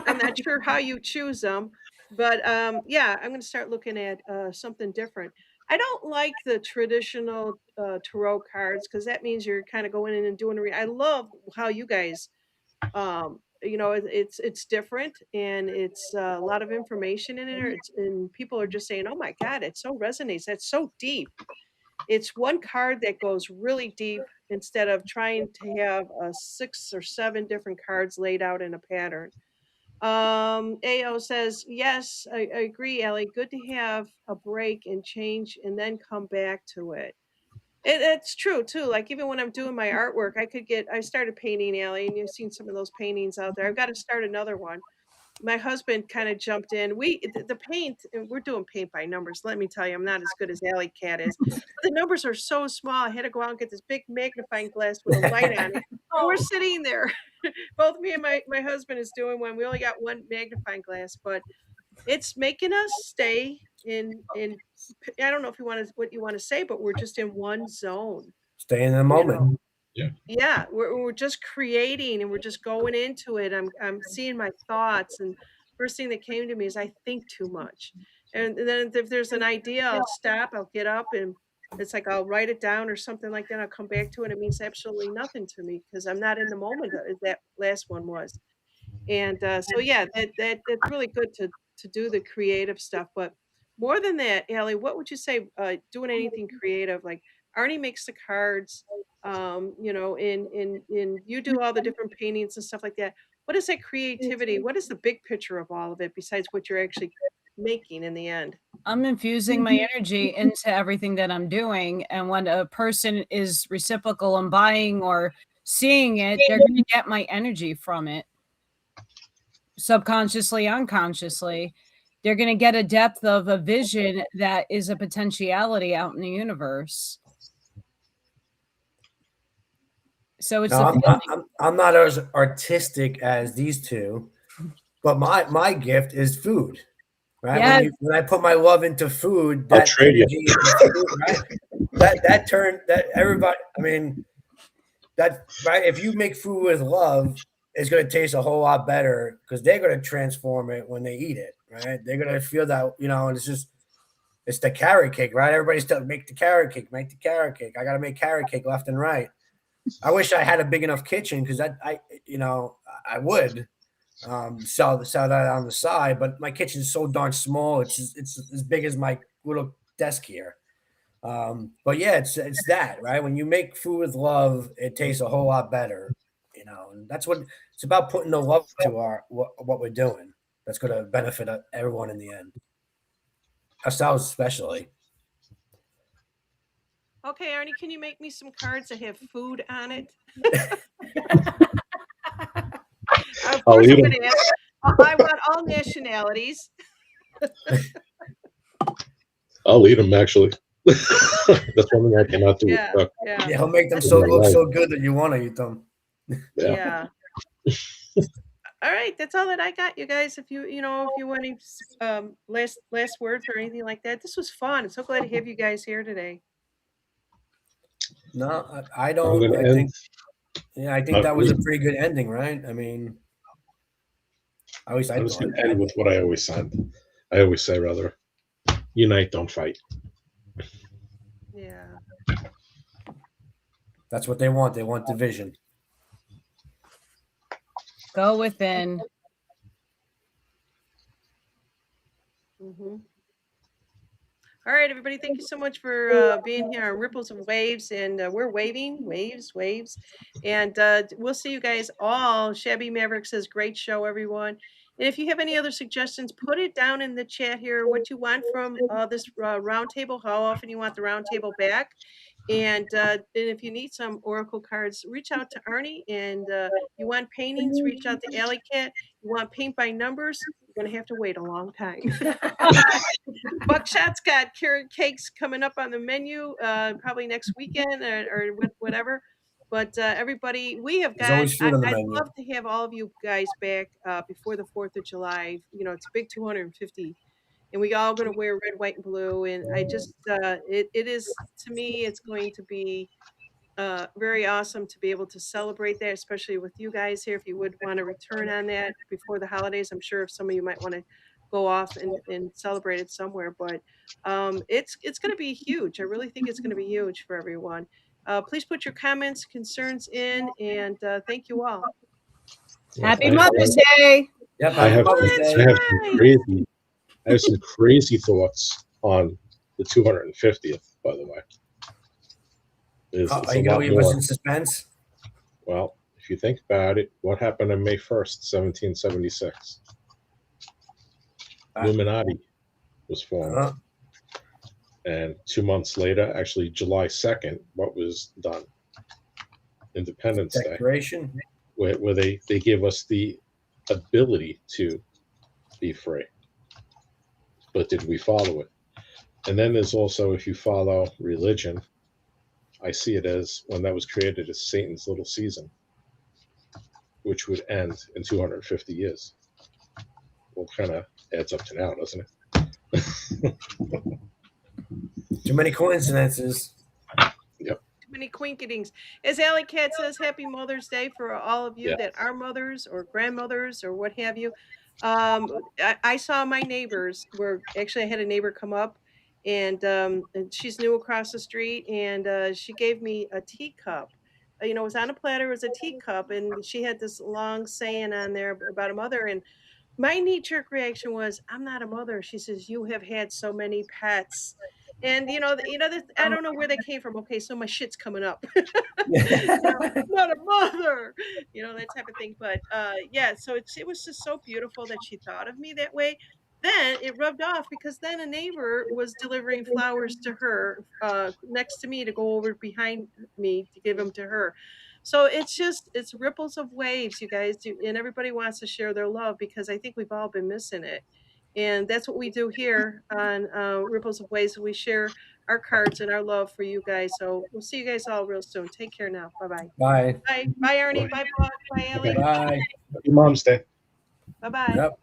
I'm not sure how you choose them, but yeah, I'm going to start looking at something different. I don't like the traditional tarot cards because that means you're kind of going in and doing. I love how you guys it's different, and it's a lot of information in it. And people are just saying, oh my god, it so resonates, that's so deep. It's one card that goes really deep instead of trying to have 6 or 7 different cards laid out in a pattern. AO says, yes, I agree, Ellie. Good to have a break and change and then come back to it. It's true too. Like even when I'm doing my artwork, I started painting, Allie, and you've seen some of those paintings out there. I've got to start another one. My husband kind of jumped in. The paint, and we're doing paint by numbers. Let me tell you, I'm not as good as Alley Cat is. The numbers are so small. I had to go out and get this big magnifying glass with a light on it. And we're sitting there. Both me and my husband is doing one. We only got one magnifying glass, but it's making us stay in I don't know if you want to what you want to say, but we're just in one zone. Stay in the You know, moment. Yeah, yeah, we're just creating and we're just going into it. I'm seeing my thoughts, and first thing that came to me is I think too much. And then if there's an idea, I'll stop, I'll get up, and it's like I'll write it down or something like that. I'll come back to it. It means absolutely nothing to me because I'm not in the moment that last one was. And so yeah, that's really good to do the creative stuff. But more than that, Allie, what would you say doing anything creative? Like Arnie makes the cards, in you do all the different paintings and stuff like that. What is that creativity? What is the big picture of all of it besides what you're actually making in the end? I'm infusing my energy into everything that I'm doing. And when a person is reciprocal and buying or seeing it, they're going to get my energy from it. Subconsciously, unconsciously, they're going to get a depth of a vision that is a potentiality out in the universe. So it's No, I'm not as artistic as these two, but my gift is food, right? Yes. When I put my love into food, I'll that trade you. energy into food, right? That turned that everybody. I mean, that right. If you make food with love, it's going to taste a whole lot better because they're going to transform it when they eat it, right? They're going to feel that, and it's the carrot cake, right? Everybody's telling make the carrot cake, make the carrot cake. I got to make carrot cake left and right. I wish I had a big enough kitchen because I would sell that on the side, but my kitchen is so darn small. It's as big as my little desk here. But yeah, it's that, right? When you make food with love, it tastes a whole lot better, and that's what it's about, putting the love to what we're doing. That's going to benefit everyone in the end, ourselves especially. Okay, Arnie, can you make me some cards that have food on it? Of I'll course, eat I'm 'em. going to ask. I want all nationalities. I'll eat them actually. That's one thing I cannot do. Yeah, With cook. yeah, Yeah, he'll make them That's look right. so good that you want to eat them. Yeah. yeah. All right, that's all that I got, you guys. If you want any last words or anything like that, this was fun. I'm so glad to have you guys here today. No, I I'm don't. going to I end. think, yeah, I think that was a pretty good ending, right? I mean, at least I I'm just thought. going to end with what I always say, rather. Unite, don't fight. Yeah. That's what they want. They want division. Go within. Mm-hmm. All right, everybody. Thank you so much for being here on Ripples and Waves. And we're waving, waves. And we'll see you guys all. Shabby Maverick says, great show, everyone. And if you have any other suggestions, put it down in the chat here what you want from this roundtable, how often you want the roundtable back. And if you need some Oracle cards, reach out to Arnie. And you want paintings, reach out to Alley Cat. You want paint by numbers, you're going to have to wait a long time. Buckshot's got carrot cakes coming up on the menu probably next weekend or whatever. But everybody, we have There's got, always food on the I'd menu. love to have all of you guys back before the 4th of July. It's a big 250. And we all going to wear red, white, and blue. And I just, it is, to me, it's going to be very awesome to be able to celebrate that, especially with you guys here. If you would want to return on that before the holidays, I'm sure if some of you might want to go off and celebrate it somewhere. But it's going to be huge. I really think it's going to be huge for everyone. Please put your comments, concerns in, and thank you all. Happy Mother's Day. Yep. I have, Mother's that's Day. right. I have some crazy thoughts on the 250th, by the way. It's Are a you going lot to leave us more. in suspense? Well, if you think about it, what happened on May 1st, 1776? Illuminati was formed. Uh-huh. And 2 months later, actually July 2nd, what was done? Independence Day, Declaration. where they gave us the ability to be free. But did we follow it? And then there's also, if you follow religion, I see it as when that was created as Satan's little season, which would end in 250 years. Well, kind of adds up to now, doesn't it? Too many coincidences. Yep. Too many quinketings. As Alley Cat says, happy Mother's Day for all of you Yeah. that are mothers or grandmothers or what have you. I saw my neighbors were actually I had a neighbor come up and she's new across the street and she gave me a teacup. It was on a platter, it was a teacup, and she had this long saying on there about a mother. And my knee-jerk reaction was, "I'm not a mother." She says, "You have had so many pets." And this, I don't know where they came from. Okay, so my shit's coming up. Not a mother, that type of thing. But yeah, so it was just so beautiful that she thought of me that way. Then it rubbed off because then a neighbor was delivering flowers to her next to me to go over behind me to give them to her. So it's ripples of waves, you guys, and everybody wants to share their love because I think we've all been missing it. And that's what we do here on Ripples of Waves. We share our cards and our love for you guys. So we'll see you guys all real soon. Take care now. Bye-bye. Bye. Bye. Bye, Arnie. Bye. Bye, Bob. Bye, Ellie. Bye. Happy Mom's Day. Bye-bye. Yep.